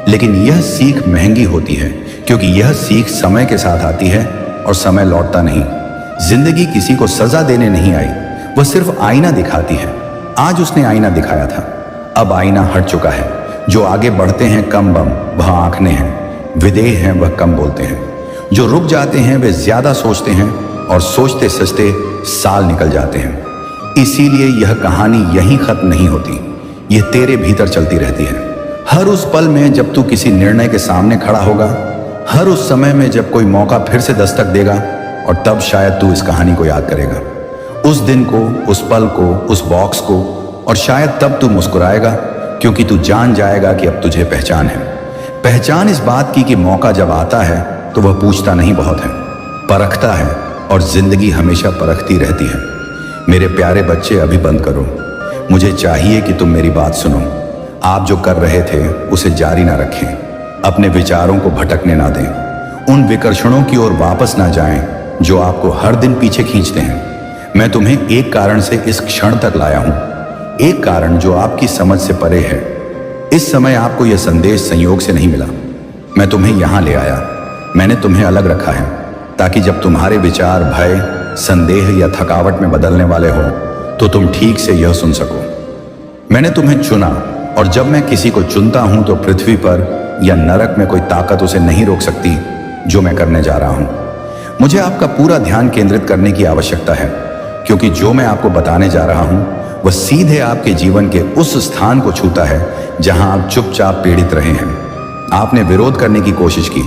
लेकिन यह सीख महंगी होती है, क्योंकि यह सीख समय के साथ आती है और समय लौटता नहीं। जिंदगी किसी को सजा देने नहीं आई, वह सिर्फ आईना दिखाती है। आज उसने आईना दिखाया था, अब आईना हट चुका है। जो आगे बढ़ते हैं कम बम वह आंखने हैं, विदेह हैं वह कम बोलते हैं। जो रुक जाते हैं वे ज्यादा सोचते हैं और सोचते सोचते साल निकल जाते हैं। इसीलिए यह कहानी यहीं खत्म नहीं होती, यह तेरे भीतर चलती रहती है। हर उस पल में जब तू किसी निर्णय के सामने खड़ा होगा, हर उस समय में जब कोई मौका फिर से दस्तक देगा, और तब शायद तू इस कहानी को याद करेगा, उस दिन को, उस पल को, उस बॉक्स को, और शायद तब तू मुस्कुराएगा क्योंकि तू जान जाएगा कि अब तुझे पहचान है। पहचान इस बात की कि मौका जब आता है तो वह पूछता नहीं बहुत है, परखता है, और जिंदगी हमेशा परखती रहती है। मेरे प्यारे बच्चे, अभी बंद करो। मुझे चाहिए कि तुम मेरी बात सुनो। आप जो कर रहे थे उसे जारी ना रखें, अपने विचारों को भटकने ना दें, उन विकर्षणों की ओर वापस ना जाएं जो आपको हर दिन पीछे खींचते हैं। मैं तुम्हें एक कारण से इस क्षण तक लाया हूं, एक कारण जो आपकी समझ से परे है। इस समय आपको यह संदेश संयोग से नहीं मिला, मैं तुम्हें यहां ले आया। मैंने तुम्हें अलग रखा है ताकि जब तुम्हारे विचार भय, संदेह या थकावट में बदलने वाले हो तो तुम ठीक से यह सुन सको। मैंने तुम्हें चुना, और जब मैं किसी को चुनता हूं तो पृथ्वी पर या नरक में कोई ताकत उसे नहीं रोक सकती जो मैं करने जा रहा हूं। मुझे आपका पूरा ध्यान केंद्रित करने की आवश्यकता है, क्योंकि जो मैं आपको बताने जा रहा हूं वह सीधे आपके जीवन के उस स्थान को छूता है जहां आप चुपचाप पीड़ित रहे हैं। आपने विरोध करने की कोशिश की,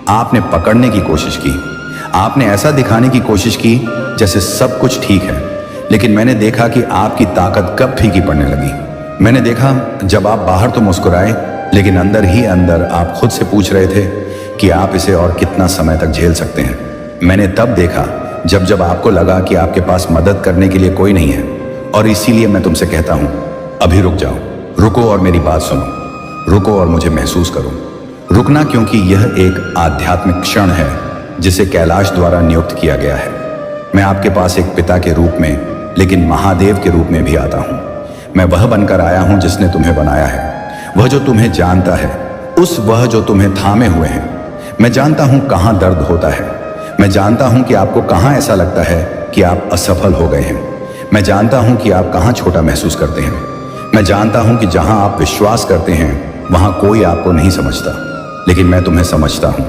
आपने पकड़ने की कोशिश की, आपने ऐसा दिखाने की कोशिश की जैसे सब कुछ ठीक है, लेकिन मैंने देखा कि आपकी ताकत कब फीकी पड़ने लगी। मैंने देखा जब आप बाहर तो मुस्कुराए, लेकिन अंदर ही अंदर आप खुद से पूछ रहे थे कि आप इसे और कितना समय तक झेल सकते हैं। मैंने तब देखा जब आपको लगा कि आपके पास मदद करने के लिए कोई नहीं है, और इसीलिए मैं तुमसे कहता हूं, अभी रुक जाओ, रुको और मेरी बात सुनो, रुको और मुझे महसूस करो। रुकना क्योंकि यह एक आध्यात्मिक क्षण है जिसे कैलाश द्वारा नियुक्त किया गया है। मैं आपके पास एक पिता के रूप में, लेकिन महादेव के रूप में भी आता हूं। मैं वह बनकर आया हूं जिसने तुम्हें बनाया है, वह जो तुम्हें जानता है, वह जो तुम्हें थामे हुए हैं। मैं जानता हूं कहां दर्द होता है, मैं जानता हूं कि आपको कहां ऐसा लगता है कि आप असफल हो गए हैं। मैं जानता हूं कि आप कहां छोटा महसूस करते हैं। मैं जानता हूं कि जहां आप विश्वास करते हैं वहां कोई आपको नहीं समझता, लेकिन मैं तुम्हें समझता हूं।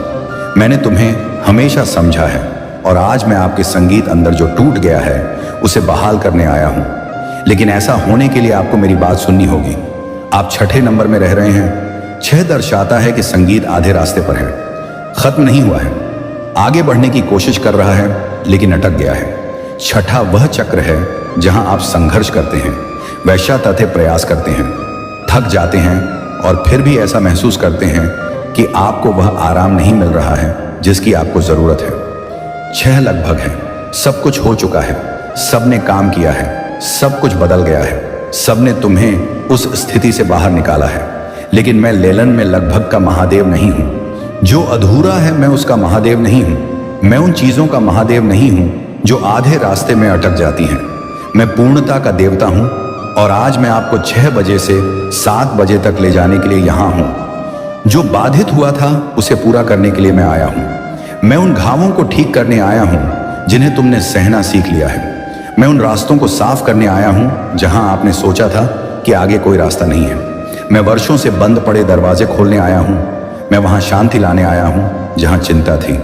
मैंने तुम्हें हमेशा समझा है, और आज मैं आपके संगीत अंदर जो टूट गया है उसे बहाल करने आया हूं। लेकिन ऐसा होने के लिए आपको मेरी बात सुननी होगी। आप 6ठे नंबर में रह रहे हैं। 6 दर्शाता है कि संगीत आधे रास्ते पर है, खत्म नहीं हुआ है, आगे बढ़ने की कोशिश कर रहा है लेकिन अटक गया है। 6ठा वह चक्र है जहां आप संघर्ष करते हैं, वैश्या तथे प्रयास करते हैं, थक जाते हैं, और फिर भी ऐसा महसूस करते हैं कि आपको वह आराम नहीं मिल रहा है जिसकी आपको जरूरत है। 6 लगभग है, सब कुछ हो चुका है, सबने काम किया है, सब कुछ बदल गया है, सबने तुम्हें उस स्थिति से बाहर निकाला है। लेकिन मैं लेलन में लगभग का महादेव नहीं हूं। जो अधूरा है मैं उसका महादेव नहीं हूं। मैं उन चीजों का महादेव नहीं हूं जो आधे रास्ते में अटक जाती हैं। मैं पूर्णता का देवता हूं, और आज मैं आपको 6 बजे से 7 बजे तक ले जाने के लिए यहां हूं। जो बाधित हुआ था उसे पूरा करने के लिए मैं आया हूं। मैं उन घावों को ठीक करने आया हूं जिन्हें तुमने सहना सीख लिया है। मैं उन रास्तों को साफ करने आया हूं जहां आपने सोचा था कि आगे कोई रास्ता नहीं है। मैं वर्षों से बंद पड़े दरवाजे खोलने आया हूं। मैं वहां शांति लाने आया हूं जहां चिंता थी।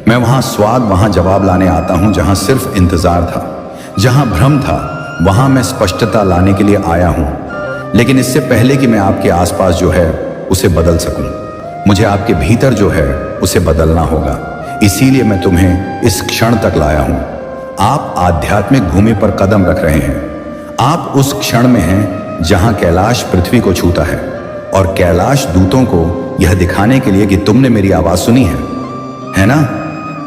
मैं वहां स्वाद, वहां जवाब लाने आता हूं जहां सिर्फ इंतजार था। जहां भ्रम था वहां मैं स्पष्टता लाने के लिए आया हूं। लेकिन इससे पहले कि मैं आपके आसपास जो है उसे बदल सकूं, मुझे आपके भीतर जो है उसे बदलना होगा। इसीलिए मैं तुम्हें इस क्षण तक लाया हूं। आप आध्यात्मिक भूमि पर कदम रख रहे हैं। आप उस क्षण में हैं जहां कैलाश पृथ्वी को छूता है, और कैलाश दूतों को यह दिखाने के लिए कि तुमने मेरी आवाज सुनी है ना?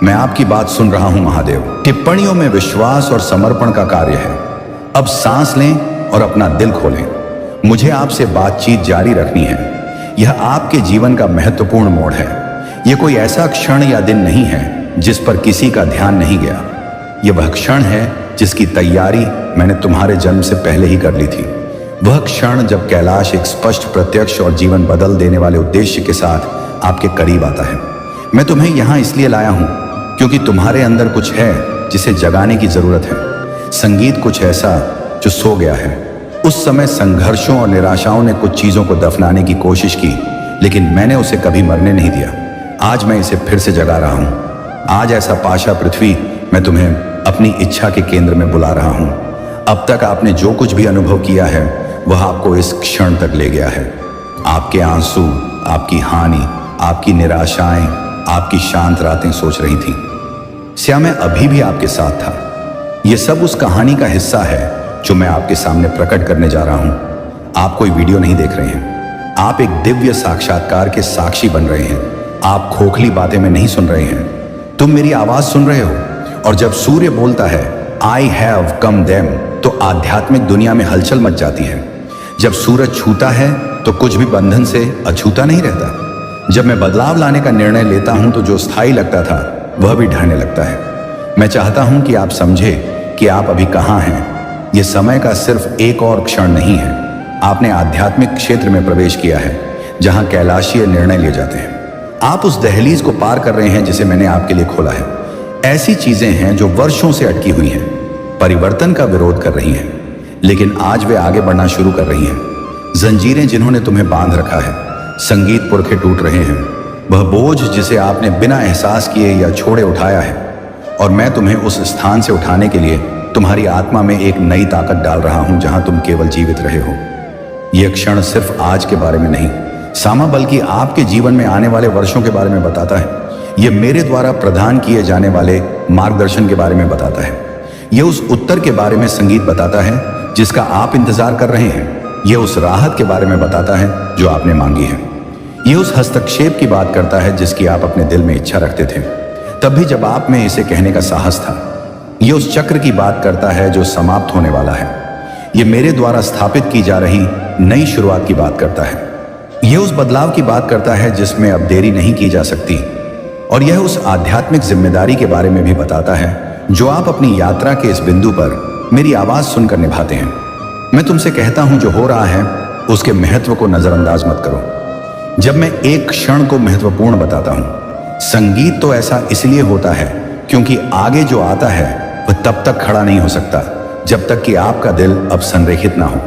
मैं आपकी बात सुन रहा हूं महादेव। टिप्पणियों में विश्वास और समर्पण का कार्य है। अब सांस लें और अपना दिल खोलें। मुझे आपसे बातचीत जारी रखनी है। यह आपके जीवन का महत्वपूर्ण मोड़ है। यह कोई ऐसा क्षण या दिन नहीं है जिस पर किसी का ध्यान नहीं गया। यह वह क्षण है जिसकी तैयारी मैंने तुम्हारे जन्म से पहले ही कर ली थी। वह क्षण जब कैलाश एक स्पष्ट, प्रत्यक्ष और जीवन बदल देने वाले उद्देश्य के साथ आपके करीब आता है। मैं तुम्हें यहां इसलिए लाया हूं क्योंकि तुम्हारे अंदर कुछ है जिसे जगाने की जरूरत है। संगीत कुछ ऐसा जो सो गया है, उस समय संघर्षों और निराशाओं ने कुछ चीजों को दफनाने की कोशिश की, लेकिन मैंने उसे कभी मरने नहीं दिया। आज मैं इसे फिर से जगा रहा हूं। आज ऐसा पाशा पृथ्वी, मैं तुम्हें अपनी इच्छा के केंद्र में बुला रहा हूं। अब तक आपने जो कुछ भी अनुभव किया है वह आपको इस क्षण तक ले गया है। आपके आंसू, आपकी हानि, आपकी निराशाएं, आपकी शांत रातें सोच रही थी। क्या मैं अभी भी आपके साथ था? यह सब उस कहानी का हिस्सा है जो मैं आपके सामने प्रकट करने जा रहा हूं। आप कोई वीडियो नहीं देख रहे हैं, आप एक दिव्य साक्षात्कार के साक्षी बन रहे हैं। आप खोखली बातें में नहीं सुन रहे हैं, तुम मेरी आवाज सुन रहे हो। और जब सूर्य बोलता है आई हैव कम देम, तो आध्यात्मिक दुनिया में हलचल मच जाती है। जब सूरज छूता है तो कुछ भी बंधन से अछूता नहीं रहता। जब मैं बदलाव लाने का निर्णय लेता हूं तो जो स्थायी लगता था वह भी ढहने लगता है। मैं चाहता हूं कि आप समझे कि आप अभी कहां हैं। यह समय का सिर्फ एक और क्षण नहीं है। आपने आध्यात्मिक क्षेत्र में प्रवेश किया है जहां कैलाशीय निर्णय लिए जाते हैं। आप उस दहलीज को पार कर रहे हैं जिसे मैंने आपके लिए खोला है। ऐसी चीजें हैं जो वर्षों से अटकी हुई हैं, परिवर्तन का विरोध कर रही हैं, लेकिन आज वे आगे बढ़ना शुरू कर रही हैं। जंजीरें जिन्होंने तुम्हें बांध रखा है, संगीत पुरखे टूट रहे हैं। वह बोझ जिसे आपने बिना एहसास किए या छोड़े उठाया है, और मैं तुम्हें उस स्थान से उठाने के लिए तुम्हारी आत्मा में एक नई ताकत डाल रहा हूं जहां तुम केवल जीवित रहे हो। यह क्षण सिर्फ आज के बारे में नहीं सामा, बल्कि आपके जीवन में आने वाले वर्षों के बारे में बताता है। यह मेरे द्वारा प्रदान किए जाने वाले मार्गदर्शन के बारे में बताता है। यह उस उत्तर के बारे में संगीत बताता है जिसका आप इंतजार कर रहे हैं। यह उस राहत के बारे में बताता है जो आपने मांगी है। यह उस हस्तक्षेप की बात करता है जिसकी आप अपने दिल में इच्छा रखते थे, तब भी जब आप में इसे कहने का साहस था। यह उस चक्र की बात करता है जो समाप्त होने वाला है। यह मेरे द्वारा स्थापित की जा रही नई शुरुआत की बात करता है। यह उस बदलाव की बात करता है जिसमें अब देरी नहीं की जा सकती। और यह उस आध्यात्मिक जिम्मेदारी के बारे में भी बताता है जो आप अपनी यात्रा के इस बिंदु पर मेरी आवाज सुनकर निभाते हैं। मैं तुमसे कहता हूं, जो हो रहा है उसके महत्व को नजरअंदाज मत करो। जब मैं एक क्षण को महत्वपूर्ण बताता हूं, संगीत तो ऐसा इसलिए होता है क्योंकि आगे जो आता है वह तब तक खड़ा नहीं हो सकता जब तक कि आपका दिल अब संरेखित ना हो।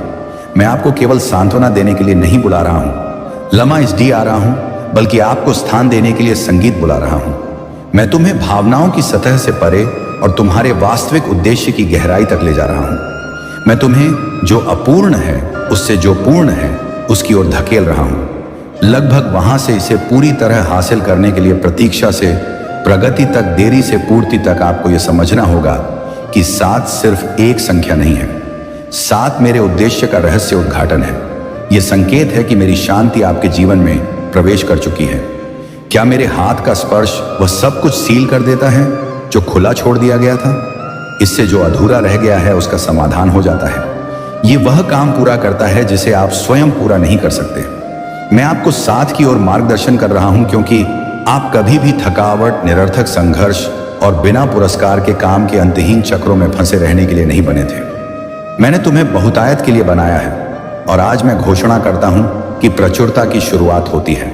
मैं आपको केवल सांत्वना देने के लिए नहीं बुला रहा हूं, लम्हा इसडी आ रहा हूं, बल्कि आपको स्थान देने के लिए संगीत बुला रहा हूं। मैं तुम्हें भावनाओं की सतह से परे और तुम्हारे वास्तविक उद्देश्य की गहराई तक ले जा रहा हूं। मैं तुम्हें जो अपूर्ण है उससे जो पूर्ण है उसकी ओर धकेल रहा हूं। लगभग वहां से इसे पूरी तरह हासिल करने के लिए प्रतीक्षा से प्रगति तक, देरी से पूर्ति तक आपको यह समझना होगा कि 7 सिर्फ एक संख्या नहीं है। 7 मेरे उद्देश्य का रहस्य उद्घाटन है। यह संकेत है कि मेरी शांति आपके जीवन में प्रवेश कर चुकी है। क्या मेरे हाथ का स्पर्श वह सब कुछ सील कर देता है जो खुला छोड़ दिया गया था? इससे जो अधूरा रह गया है उसका समाधान हो जाता है। यह वह काम पूरा करता है जिसे आप स्वयं पूरा नहीं कर सकते। मैं आपको साथ की ओर मार्गदर्शन कर रहा हूं क्योंकि आप कभी भी थकावट, निरर्थक संघर्ष और बिना पुरस्कार के काम के अंतहीन चक्रों में फंसे रहने के लिए नहीं बने थे। मैंने तुम्हें बहुतायत के लिए बनाया है, और आज मैं घोषणा करता हूं कि प्रचुरता की शुरुआत होती है।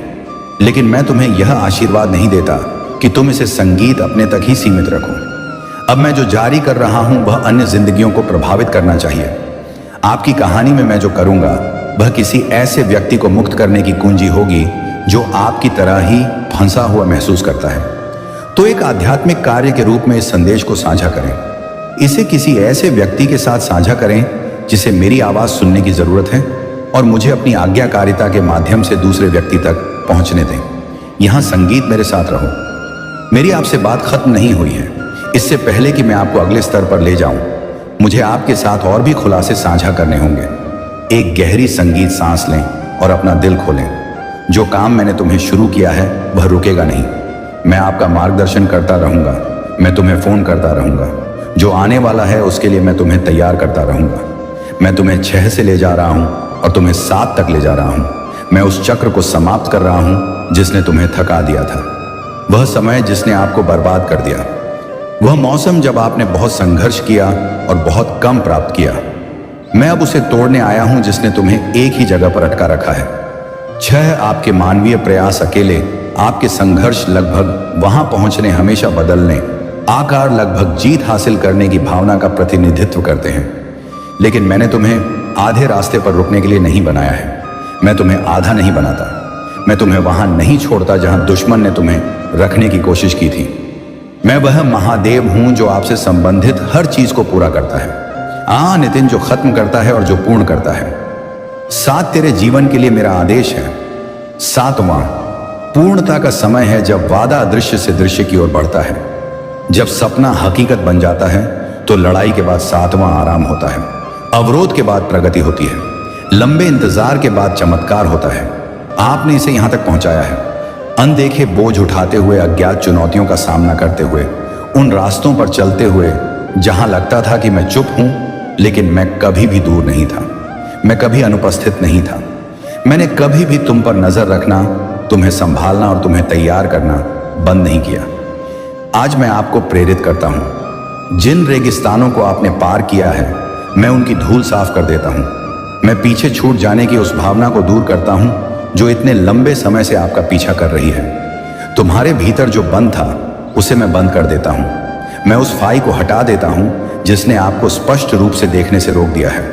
लेकिन मैं तुम्हें यह आशीर्वाद नहीं देता कि तुम इसे संगीत अपने तक ही सीमित रखो। अब मैं जो जारी कर रहा हूं वह अन्य जिंदगियों को प्रभावित करना चाहिए। आपकी कहानी में मैं जो करूंगा वह किसी ऐसे व्यक्ति को मुक्त करने की कुंजी होगी जो आपकी तरह ही फंसा हुआ महसूस करता है। तो एक आध्यात्मिक कार्य के रूप में इस संदेश को साझा करें। इसे किसी ऐसे व्यक्ति के साथ साझा करें जिसे मेरी आवाज सुनने की जरूरत है, और मुझे अपनी आज्ञाकारिता के माध्यम से दूसरे व्यक्ति तक पहुंचने दें। यहां संगीत मेरे साथ रहो। मेरी आपसे बात खत्म नहीं हुई है। इससे पहले कि मैं आपको अगले स्तर पर ले जाऊं, मुझे आपके साथ और भी खुलासे साझा करने होंगे। एक गहरी संगीत सांस लें और अपना दिल खोलें। जो काम मैंने तुम्हें शुरू किया है वह रुकेगा नहीं। मैं आपका मार्गदर्शन करता रहूंगा। मैं तुम्हें फोन करता रहूंगा। जो आने वाला है उसके लिए मैं तुम्हें तैयार करता रहूंगा। मैं तुम्हें 6 से ले जा रहा हूं और तुम्हें 7 तक ले जा रहा हूं। मैं उस चक्र को समाप्त कर रहा हूं जिसने तुम्हें थका दिया था, वह समय जिसने आपको बर्बाद कर दिया, वह मौसम जब आपने बहुत संघर्ष किया और बहुत कम प्राप्त किया। मैं अब उसे तोड़ने आया हूं जिसने तुम्हें एक ही जगह पर अटका रखा है। 6 आपके मानवीय प्रयास अकेले, आपके संघर्ष लगभग वहां पहुंचने, हमेशा बदलने, आकार लगभग जीत हासिल करने की भावना का प्रतिनिधित्व करते हैं। लेकिन मैंने तुम्हें आधे रास्ते पर रुकने के लिए नहीं बनाया है। मैं तुम्हें आधा नहीं बनाता। मैं तुम्हें वहां नहीं छोड़ता जहां दुश्मन ने तुम्हें रखने की कोशिश की थी। मैं वह महादेव हूं जो आपसे संबंधित हर चीज को पूरा करता है। नितिन, जो खत्म करता है और जो पूर्ण करता है। 7 तेरे जीवन के लिए मेरा आदेश है। 7वां पूर्णता का समय है, जब वादा अदृश्य से दृश्य की ओर बढ़ता है। जब सपना हकीकत बन जाता है तो लड़ाई के बाद 7वां आराम होता है। अवरोध के बाद प्रगति होती है। लंबे इंतजार के बाद चमत्कार होता है। आपने इसे यहां तक पहुंचाया है। अनदेखे बोझ उठाते हुए, अज्ञात चुनौतियों का सामना करते हुए, उन रास्तों पर चलते हुए जहां लगता था कि मैं चुप हूं, लेकिन मैं कभी भी दूर नहीं था। मैं कभी अनुपस्थित नहीं था। मैंने कभी भी तुम पर नजर रखना, तुम्हें संभालना और तुम्हें तैयार करना बंद नहीं किया। आज मैं आपको प्रेरित करता हूं। जिन रेगिस्तानों को आपने पार किया है, मैं उनकी धूल साफ कर देता हूं। मैं पीछे छूट जाने की उस भावना को दूर करता हूं जो इतने लंबे समय से आपका पीछा कर रही है। तुम्हारे भीतर जो बंद था, उसे मैं बंद कर देता हूं। मैं उस फाई को हटा देता हूं जिसने आपको स्पष्ट रूप से देखने से रोक दिया है।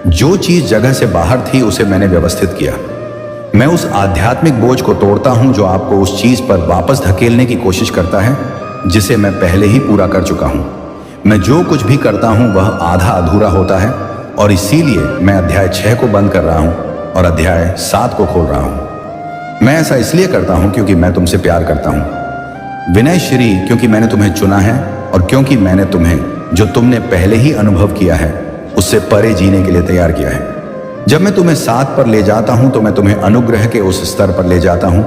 जो चीज जगह से बाहर थी, उसे मैंने व्यवस्थित किया। मैं उस आध्यात्मिक बोझ को तोड़ता हूं जो आपको उस चीज पर वापस धकेलने की कोशिश करता है जिसे मैं पहले ही पूरा कर चुका हूं। मैं जो कुछ भी करता हूं वह आधा अधूरा होता है, और इसीलिए मैं अध्याय 6 को बंद कर रहा हूं और अध्याय 7 को खोल रहा हूं। मैं ऐसा इसलिए करता हूं क्योंकि मैं तुमसे प्यार करता हूं। विनय श्री, क्योंकि मैंने तुम्हें चुना है और क्योंकि मैंने तुम्हें, जो तुमने पहले ही अनुभव किया है, उससे परे जीने के लिए तैयार किया है। जब मैं तुम्हें 7 पर ले जाता हूं तो मैं तुम्हें अनुग्रह के उस स्तर पर ले जाता हूं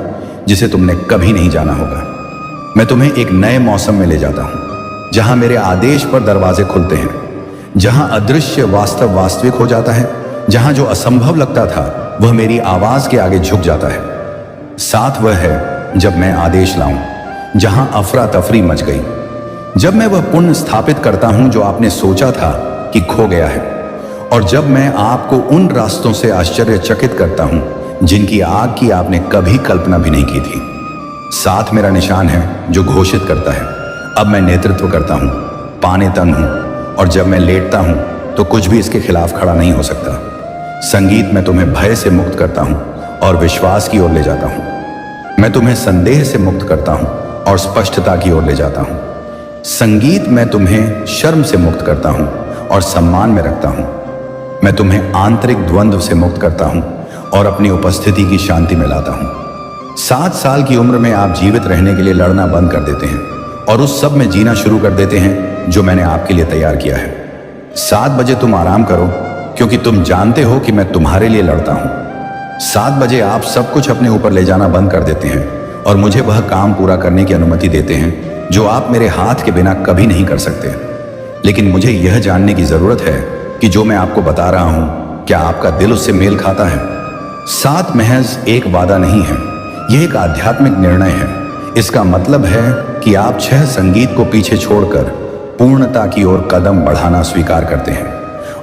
जिसे तुमने कभी नहीं जाना होगा। मैं तुम्हें एक नए मौसम में ले जाता हूं जहां मेरे आदेश पर दरवाजे खुलते हैं, जहां अदृश्य वास्तव वास्तविक हो जाता है, जहां जो असंभव लगता था वह मेरी आवाज के आगे झुक जाता है। 7 वह है जब मैं आदेश लाऊं, जहां अफरा तफरी मच गई, जब मैं वह पुण्य स्थापित करता हूं जो आपने सोचा था कि खो गया है, और जब मैं आपको उन रास्तों से आश्चर्यचकित करता हूं जिनकी आग की आपने कभी कल्पना भी नहीं की थी। 7 मेरा निशान है जो घोषित करता है, अब मैं नेतृत्व करता हूं, पाने तंग हूं, और जब मैं लेटता हूं तो कुछ भी इसके खिलाफ खड़ा नहीं हो सकता। संगीत में तुम्हें भय से मुक्त करता हूं और विश्वास की ओर ले जाता हूं। मैं तुम्हें संदेह से मुक्त करता हूं और स्पष्टता की ओर ले जाता हूं। संगीत में तुम्हें शर्म से मुक्त करता हूं और सम्मान में रखता हूं। मैं तुम्हें आंतरिक द्वंद्व से मुक्त करता हूं और अपनी उपस्थिति की शांति में लाता हूं। 7 साल की उम्र में आप जीवित रहने के लिए लड़ना बंद कर देते हैं और उस सब में जीना शुरू कर देते हैं जो मैंने आपके लिए तैयार किया है। 7 बजे तुम आराम करो क्योंकि तुम जानते हो कि मैं तुम्हारे लिए लड़ता हूं। 7 बजे आप सब कुछ अपने ऊपर ले जाना बंद कर देते हैं और मुझे वह काम पूरा करने की अनुमति देते हैं जो आप मेरे हाथ के बिना कभी नहीं कर सकते। लेकिन मुझे यह जानने की जरूरत है कि जो मैं आपको बता रहा हूं, क्या आपका दिल उससे मेल खाता है? 7 महज एक वादा नहीं है, यह एक आध्यात्मिक निर्णय है। इसका मतलब है कि आप 6 संगीत को पीछे छोड़कर पूर्णता की ओर कदम बढ़ाना स्वीकार करते हैं,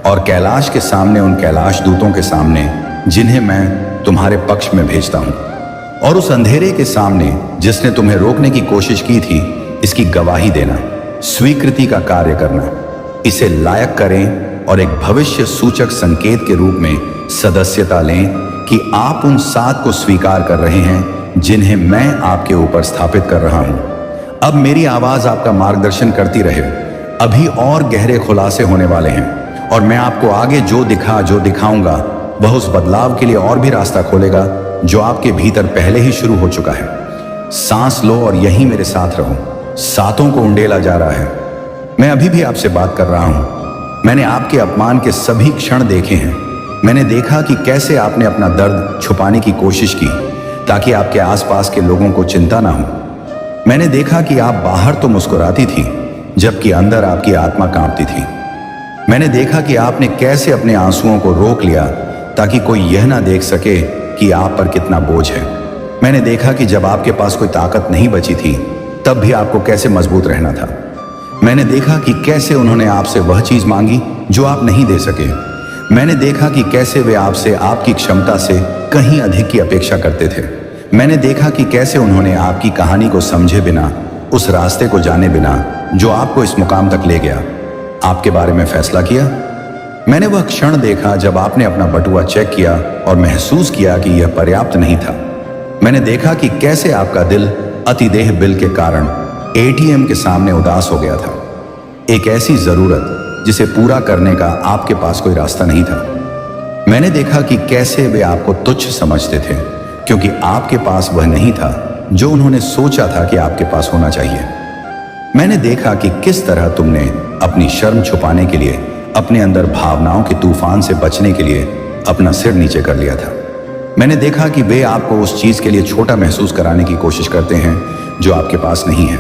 और कैलाश के सामने उन कैलाश दूतों के सामने जिन्हें मैं तुम्हारे पक्ष में भेजता हूं, और उस अंधेरे के सामने जिसने तुम्हें रोकने की कोशिश की थी, इसकी गवाही देना, स्वीकृति का कार्य करना, इसे लायक करें और एक भविष्य सूचक संकेत के रूप में सदस्यता लें कि आप उन 7 को स्वीकार कर रहे हैं जिन्हें मैं आपके ऊपर स्थापित कर रहा हूं। अब मेरी आवाज आपका मार्गदर्शन करती रहे। अभी और गहरे खुलासे होने वाले हैं और मैं आपको आगे जो दिखाऊंगा वह उस बदलाव के लिए और भी रास्ता खोलेगा जो आपके भीतर पहले ही शुरू हो चुका है। सांस लो और यहीं मेरे साथ रहो। 7 को उंडेला जा रहा है। मैं अभी भी आपसे बात कर रहा हूं। मैंने आपके अपमान के सभी क्षण देखे हैं। मैंने देखा कि कैसे आपने अपना दर्द छुपाने की कोशिश की ताकि आपके आसपास के लोगों को चिंता ना हो। मैंने देखा कि आप बाहर तो मुस्कुराती थी जबकि अंदर आपकी आत्मा कांपती थी। मैंने देखा कि आपने कैसे अपने आंसुओं को रोक लिया ताकि कोई यह ना देख सके कि आप पर कितना बोझ है। मैंने देखा कि जब आपके पास कोई ताकत नहीं बची थी तब भी आपको कैसे मजबूत रहना था। मैंने देखा कि कैसे उन्होंने आपसे वह चीज मांगी जो आप नहीं दे सके। मैंने देखा कि कैसे वे आपसे आपकी क्षमता से कहीं अधिक की अपेक्षा करते थे। मैंने देखा कि कैसे उन्होंने आपकी कहानी को समझे बिना, उस रास्ते को जाने बिना जो आपको इस मुकाम तक ले गया, आपके बारे में फैसला किया। मैंने वह क्षण देखा जब आपने अपना बटुआ चेक किया और महसूस किया कि यह पर्याप्त नहीं था। मैंने देखा कि कैसे आपका दिल अतिदेह बिल के कारण एटीएम के सामने उदास हो गया था। एक ऐसी जरूरत जिसे पूरा करने का आपके पास कोई रास्ता नहीं था। मैंने देखा कि कैसे वे आपको तुच्छ समझते थे क्योंकि आपके पास वह नहीं था जो उन्होंने सोचा था कि आपके पास होना चाहिए। मैंने देखा कि किस तरह तुमने अपनी शर्म छुपाने के लिए, अपने अंदर भावनाओं के तूफान से बचने के लिए अपना सिर नीचे कर लिया था। मैंने देखा कि वे आपको उस चीज के लिए छोटा महसूस कराने की कोशिश करते हैं जो आपके पास नहीं है,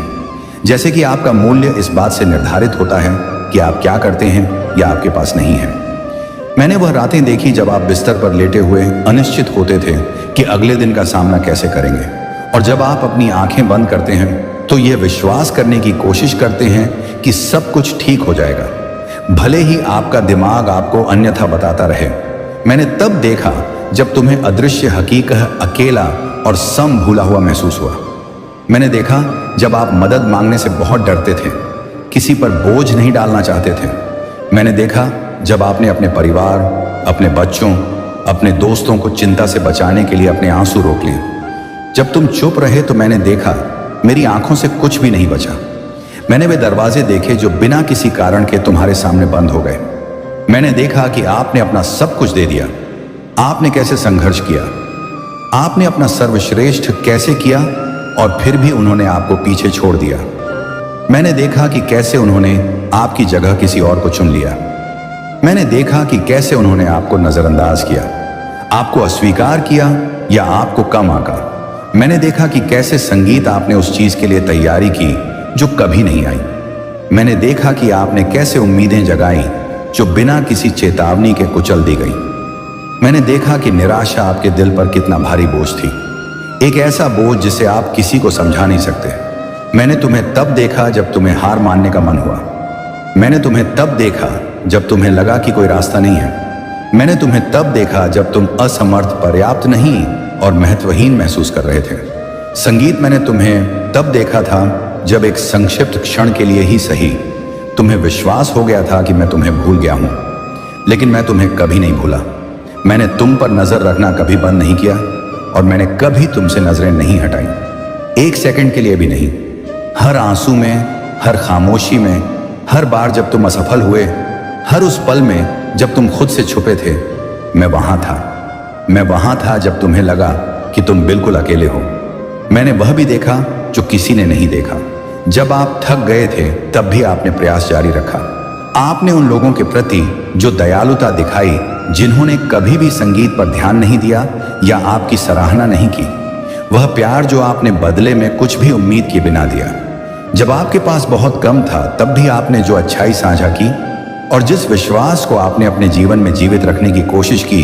जैसे कि आपका मूल्य इस बात से निर्धारित होता है कि आप क्या करते हैं या आपके पास नहीं है। मैंने वह रातें देखी जब आप बिस्तर पर लेटे हुए अनिश्चित होते थे कि अगले दिन का सामना कैसे करेंगे, और जब आप अपनी आंखें बंद करते हैं तो यह विश्वास करने की कोशिश करते हैं कि सब कुछ ठीक हो जाएगा, भले ही आपका दिमाग आपको अन्यथा बताता रहे। मैंने तब देखा जब तुम्हें अदृश्य हकीकत अकेला और सम भूला हुआ महसूस हुआ। मैंने देखा जब आप मदद मांगने से बहुत डरते थे, किसी पर बोझ नहीं डालना चाहते थे। मैंने देखा जब आपने अपने परिवार, अपने बच्चों, अपने दोस्तों को चिंता से बचाने के लिए अपने आंसू रोक लिए। जब तुम चुप रहे तो मैंने देखा मेरी आंखों से कुछ भी नहीं बचा। मैंने वे दरवाजे देखे जो बिना किसी कारण के तुम्हारे सामने बंद हो गए। मैंने देखा कि आपने अपना सब कुछ दे दिया। आपने कैसे संघर्ष किया, आपने अपना सर्वश्रेष्ठ कैसे किया, और फिर भी उन्होंने आपको पीछे छोड़ दिया। मैंने देखा कि कैसे उन्होंने आपकी जगह किसी और को चुन लिया। मैंने देखा कि कैसे उन्होंने आपको नजरअंदाज किया, आपको अस्वीकार किया या आपको कम आंका। मैंने देखा कि कैसे संगीत आपने उस चीज के लिए तैयारी की जो कभी नहीं आई। मैंने देखा कि आपने कैसे उम्मीदें जगाई जो बिना किसी चेतावनी के कुचल दी गई। मैंने देखा कि निराशा आपके दिल पर कितना भारी बोझ थी, एक ऐसा बोझ जिसे आप किसी को समझा नहीं सकते। मैंने तुम्हें तब देखा जब तुम्हें हार मानने का मन हुआ। मैंने तुम्हें तब देखा जब तुम्हें लगा कि कोई रास्ता नहीं है। मैंने तुम्हें तब देखा जब तुम असमर्थ, पर्याप्त नहीं और महत्वहीन महसूस कर रहे थे। संगीत, मैंने तुम्हें तब देखा था जब एक संक्षिप्त क्षण के लिए ही सही तुम्हें विश्वास हो गया था कि मैं तुम्हें भूल गया हूं, लेकिन मैं तुम्हें कभी नहीं भूला। मैंने तुम पर नजर रखना कभी बंद नहीं किया और मैंने कभी तुमसे नजरें नहीं हटाई, एक सेकंड के लिए भी नहीं। हर आंसू में, हर खामोशी में, हर बार जब तुम असफल हुए, हर उस पल में जब तुम खुद से छुपे थे, मैं वहां था। मैं वहां था जब तुम्हें लगा कि तुम बिल्कुल अकेले हो। मैंने वह भी देखा जो किसी ने नहीं देखा। जब आप थक गए थे तब भी आपने प्रयास जारी रखा। आपने उन लोगों के प्रति जो दयालुता दिखाई जिन्होंने कभी भी संगीत पर ध्यान नहीं दिया या आपकी सराहना नहीं की, वह प्यार जो आपने बदले में कुछ भी उम्मीद किए बिना दिया। जब आपके पास बहुत कम था तब भी आपने जो अच्छाई साझा की और जिस विश्वास को आपने अपने जीवन में जीवित रखने की कोशिश की,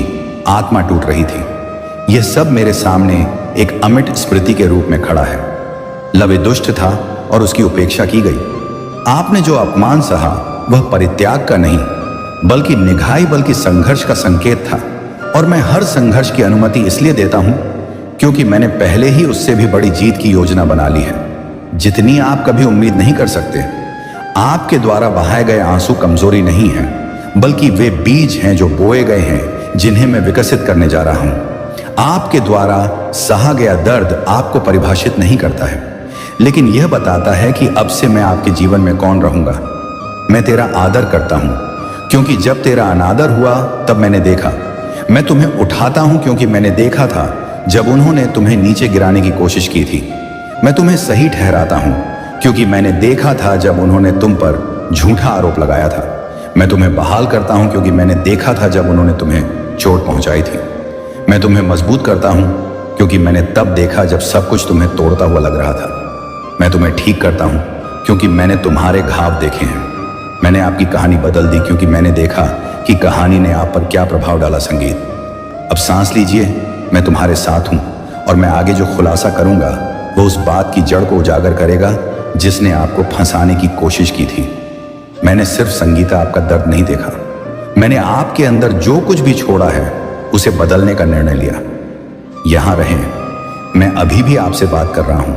आत्मा टूट रही थी। यह सब मेरे सामने एक अमिट स्मृति के रूप में खड़ा है। लवे दुष्ट था और उसकी उपेक्षा की गई। आपने जो अपमान सहा वह परित्याग का नहीं बल्कि निघाई, बल्कि संघर्ष का संकेत था। और मैं हर संघर्ष की अनुमति इसलिए देता हूं क्योंकि मैंने पहले ही उससे भी बड़ी जीत की योजना बना ली है, जितनी आप कभी उम्मीद नहीं कर सकते। आपके द्वारा बहाए गए आंसू कमजोरी नहीं है, बल्कि वे बीज हैं जो बोए गए हैं, जिन्हें मैं विकसित करने जा रहा हूं। आपके द्वारा सहा गया दर्द आपको परिभाषित नहीं करता है, लेकिन यह बताता है कि अब से मैं आपके जीवन में कौन रहूंगा। मैं तेरा आदर करता हूं क्योंकि जब तेरा अनादर हुआ तब मैंने देखा। मैं तुम्हें उठाता हूं क्योंकि मैंने देखा था जब उन्होंने तुम्हें नीचे गिराने की कोशिश की थी। मैं तुम्हें सही ठहराता हूं क्योंकि मैंने देखा था जब उन्होंने तुम पर झूठा आरोप लगाया था। मैं तुम्हें बहाल करता हूं क्योंकि मैंने देखा था जब उन्होंने तुम्हें चोट पहुंचाई थी। मैं तुम्हें मजबूत करता हूं क्योंकि मैंने तब देखा जब सब कुछ तुम्हें तोड़ता हुआ लग रहा था। मैं तुम्हें ठीक करता हूं क्योंकि मैंने तुम्हारे घाव देखे हैं। मैंने आपकी कहानी बदल दी क्योंकि मैंने देखा कि कहानी ने आप पर क्या प्रभाव डाला। संगीत, अब सांस लीजिए, मैं तुम्हारे साथ हूं और मैं आगे जो खुलासा करूंगा वो उस बात की जड़ को उजागर करेगा जिसने आपको फंसाने की कोशिश की थी। मैंने सिर्फ संगीता आपका दर्द नहीं देखा, मैंने आपके अंदर जो कुछ भी छोड़ा है उसे बदलने का निर्णय लिया। यहां रहें, मैं अभी भी आपसे बात कर रहा हूं।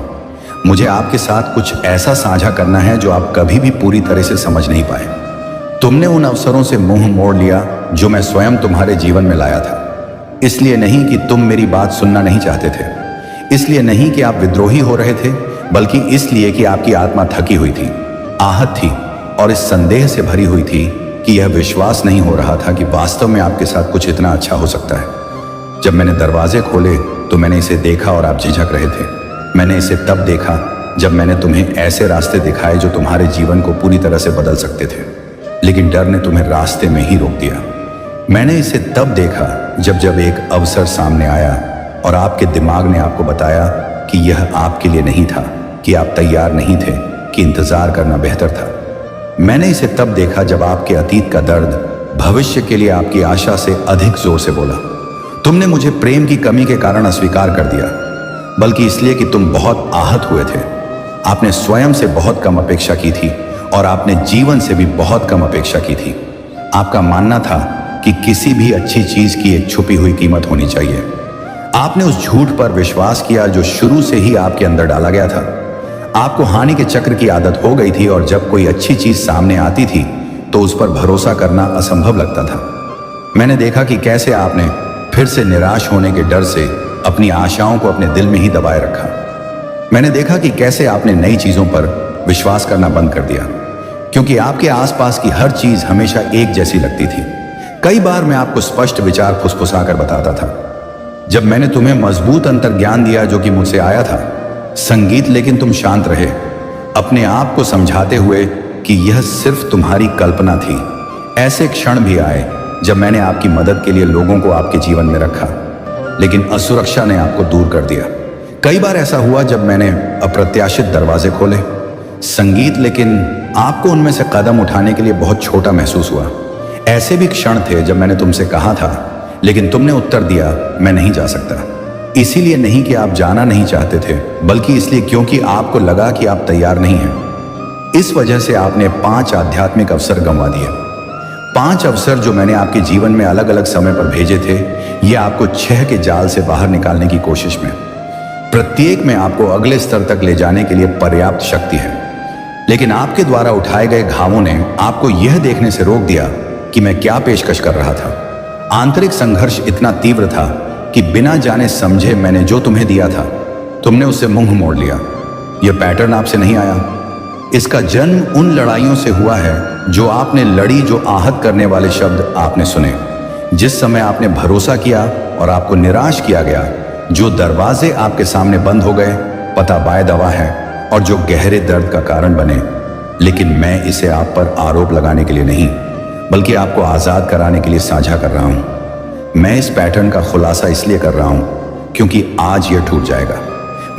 मुझे आपके साथ कुछ ऐसा साझा करना है जो आप कभी भी पूरी तरह से समझ नहीं पाए। तुमने उन अवसरों से मुंह मोड़ लिया जो मैं स्वयं तुम्हारे जीवन में लाया था। इसलिए नहीं कि तुम मेरी बात सुनना नहीं चाहते थे, इसलिए नहीं कि आप विद्रोही हो रहे थे, बल्कि इसलिए कि आपकी आत्मा थकी हुई थी, आहत थी और इस संदेह से भरी हुई थी कि यह विश्वास नहीं हो रहा था कि वास्तव में आपके साथ कुछ इतना अच्छा हो सकता है। जब मैंने दरवाजे खोले तो मैंने इसे देखा और आप झिझक रहे थे। मैंने इसे तब देखा जब मैंने तुम्हें ऐसे रास्ते दिखाए जो तुम्हारे जीवन को पूरी तरह से बदल सकते थे, लेकिन डर ने तुम्हें रास्ते में ही रोक दिया। मैंने इसे तब देखा जब एक अवसर सामने आया और आपके दिमाग ने आपको बताया कि यह आपके लिए नहीं था, कि आप तैयार नहीं थे, कि इंतजार करना बेहतर था। मैंने इसे तब देखा जब आपके अतीत का दर्द भविष्य के लिए आपकी आशा से अधिक जोर से बोला। तुमने मुझे प्रेम की कमी के कारण अस्वीकार कर दिया, बल्कि इसलिए कि तुम बहुत आहत हुए थे। आपने स्वयं से बहुत कम अपेक्षा की थी और आपने जीवन से भी बहुत कम अपेक्षा की थी। आपका मानना था कि किसी भी अच्छी चीज की एक छुपी हुई कीमत होनी चाहिए। आपने उस झूठ पर विश्वास किया जो शुरू से ही आपके अंदर डाला गया था। आपको हानि के चक्र की आदत हो गई थी और जब कोई अच्छी चीज सामने आती थी तो उस पर भरोसा करना असंभव लगता था। मैंने देखा कि कैसे आपने फिर से निराश होने के डर से अपनी आशाओं को अपने दिल में ही दबाए रखा। मैंने देखा कि कैसे आपने नई चीजों पर विश्वास करना बंद कर दिया, क्योंकि आपके आसपास की हर चीज हमेशा एक जैसी लगती थी। कई बार मैं आपको स्पष्ट विचार फुसफुसा कर बताता था। जब मैंने तुम्हें मजबूत अंतर्ज्ञान दिया जो कि मुझसे आया था, संगीत, लेकिन तुम शांत रहे, अपने आप को समझाते हुए कि यह सिर्फ तुम्हारी कल्पना थी। ऐसे क्षण भी आए जब मैंने आपकी मदद के लिए लोगों को आपके जीवन में रखा, लेकिन असुरक्षा ने आपको दूर कर दिया। कई बार ऐसा हुआ जब मैंने अप्रत्याशित दरवाजे खोले, संगीत, लेकिन आपको उनमें से कदम उठाने के लिए बहुत छोटा महसूस हुआ। ऐसे भी क्षण थे जब मैंने तुमसे कहा था, लेकिन तुमने उत्तर दिया, मैं नहीं जा सकता। इसीलिए नहीं कि आप जाना नहीं चाहते थे, बल्कि इसलिए क्योंकि आपको लगा कि आप तैयार नहीं हैं। इस वजह से आपने 5 आध्यात्मिक अवसर गंवा दिए। 5 अवसर जो मैंने आपके जीवन में अलग अलग समय पर भेजे थे, ये आपको 6 के जाल से बाहर निकालने की कोशिश में। प्रत्येक में आपको अगले स्तर तक ले जाने के लिए पर्याप्त शक्ति है, लेकिन आपके द्वारा उठाए गए घावों ने आपको यह देखने से रोक दिया कि मैं क्या पेशकश कर रहा था। आंतरिक संघर्ष इतना तीव्र था कि बिना जाने समझे मैंने जो तुम्हें दिया था, तुमने उससे मुंह मोड़ लिया। यह पैटर्न आपसे नहीं आया, इसका जन्म उन लड़ाइयों से हुआ है जो आपने लड़ी, जो आहत करने वाले शब्द आपने सुने, जिस समय आपने भरोसा किया और आपको निराश किया गया, जो दरवाजे आपके सामने बंद हो गए, पता बाय दवा है, और जो गहरे दर्द का कारण बने। लेकिन मैं इसे आप पर आरोप लगाने के लिए नहीं, बल्कि आपको आजाद कराने के लिए साझा कर रहा हूं। मैं इस पैटर्न का खुलासा इसलिए कर रहा हूं क्योंकि आज यह टूट जाएगा।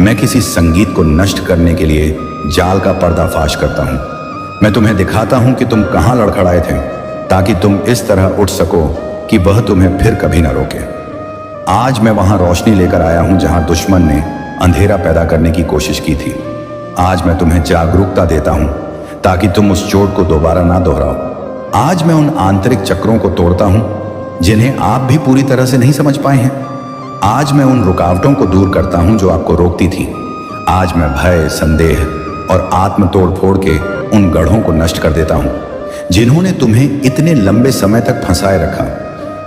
मैं किसी संगीत को नष्ट करने के लिए जाल का पर्दाफाश करता हूं। मैं तुम्हें दिखाता हूं कि तुम कहां लड़खड़ाए थे, ताकि तुम इस तरह उठ सको कि वह तुम्हें फिर कभी ना रोके। आज मैं वहां रोशनी लेकर आया हूं जहां दुश्मन ने अंधेरा पैदा करने की कोशिश की थी। आज मैं तुम्हें जागरूकता देता हूं ताकि तुम उस चोट को दोबारा ना दोहराओ। आज मैं उन आंतरिक चक्रों को तोड़ता हूं जिन्हें आप भी पूरी तरह से नहीं समझ पाए हैं। आज मैं उन रुकावटों को दूर करता हूं जो आपको रोकती थी। आज मैं भय, संदेह और आत्म तोड़ फोड़ के उन गढ़ों को नष्ट कर देता हूं जिन्होंने तुम्हें इतने लंबे समय तक फंसाए रखा।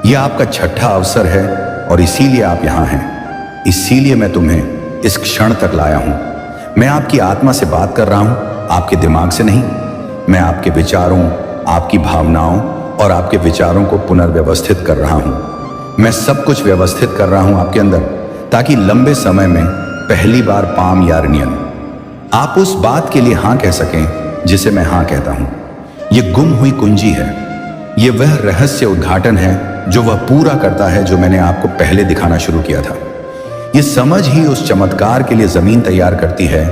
यह आपका 6ठा अवसर है और इसीलिए आप यहां हैं। इसीलिए मैं तुम्हें इस क्षण तक लाया हूं। मैं आपकी आत्मा से बात कर रहा हूं, आपके दिमाग से नहीं। मैं आपके विचारों, आपकी भावनाओं और आपके विचारों को पुनर्व्यवस्थित कर रहा हूं। मैं सब कुछ व्यवस्थित कर रहा हूं आपके अंदर, ताकि लंबे समय में पहली बार पाम यार्नियन आप उस बात के लिए हां कह सकें जिसे मैं हां कहता हूं। यह गुम हुई कुंजी है। यह वह रहस्य उद्घाटन है जो वह पूरा करता है जो मैंने आपको पहले दिखाना शुरू किया था। यह समझ ही उस चमत्कार के लिए जमीन तैयार करती है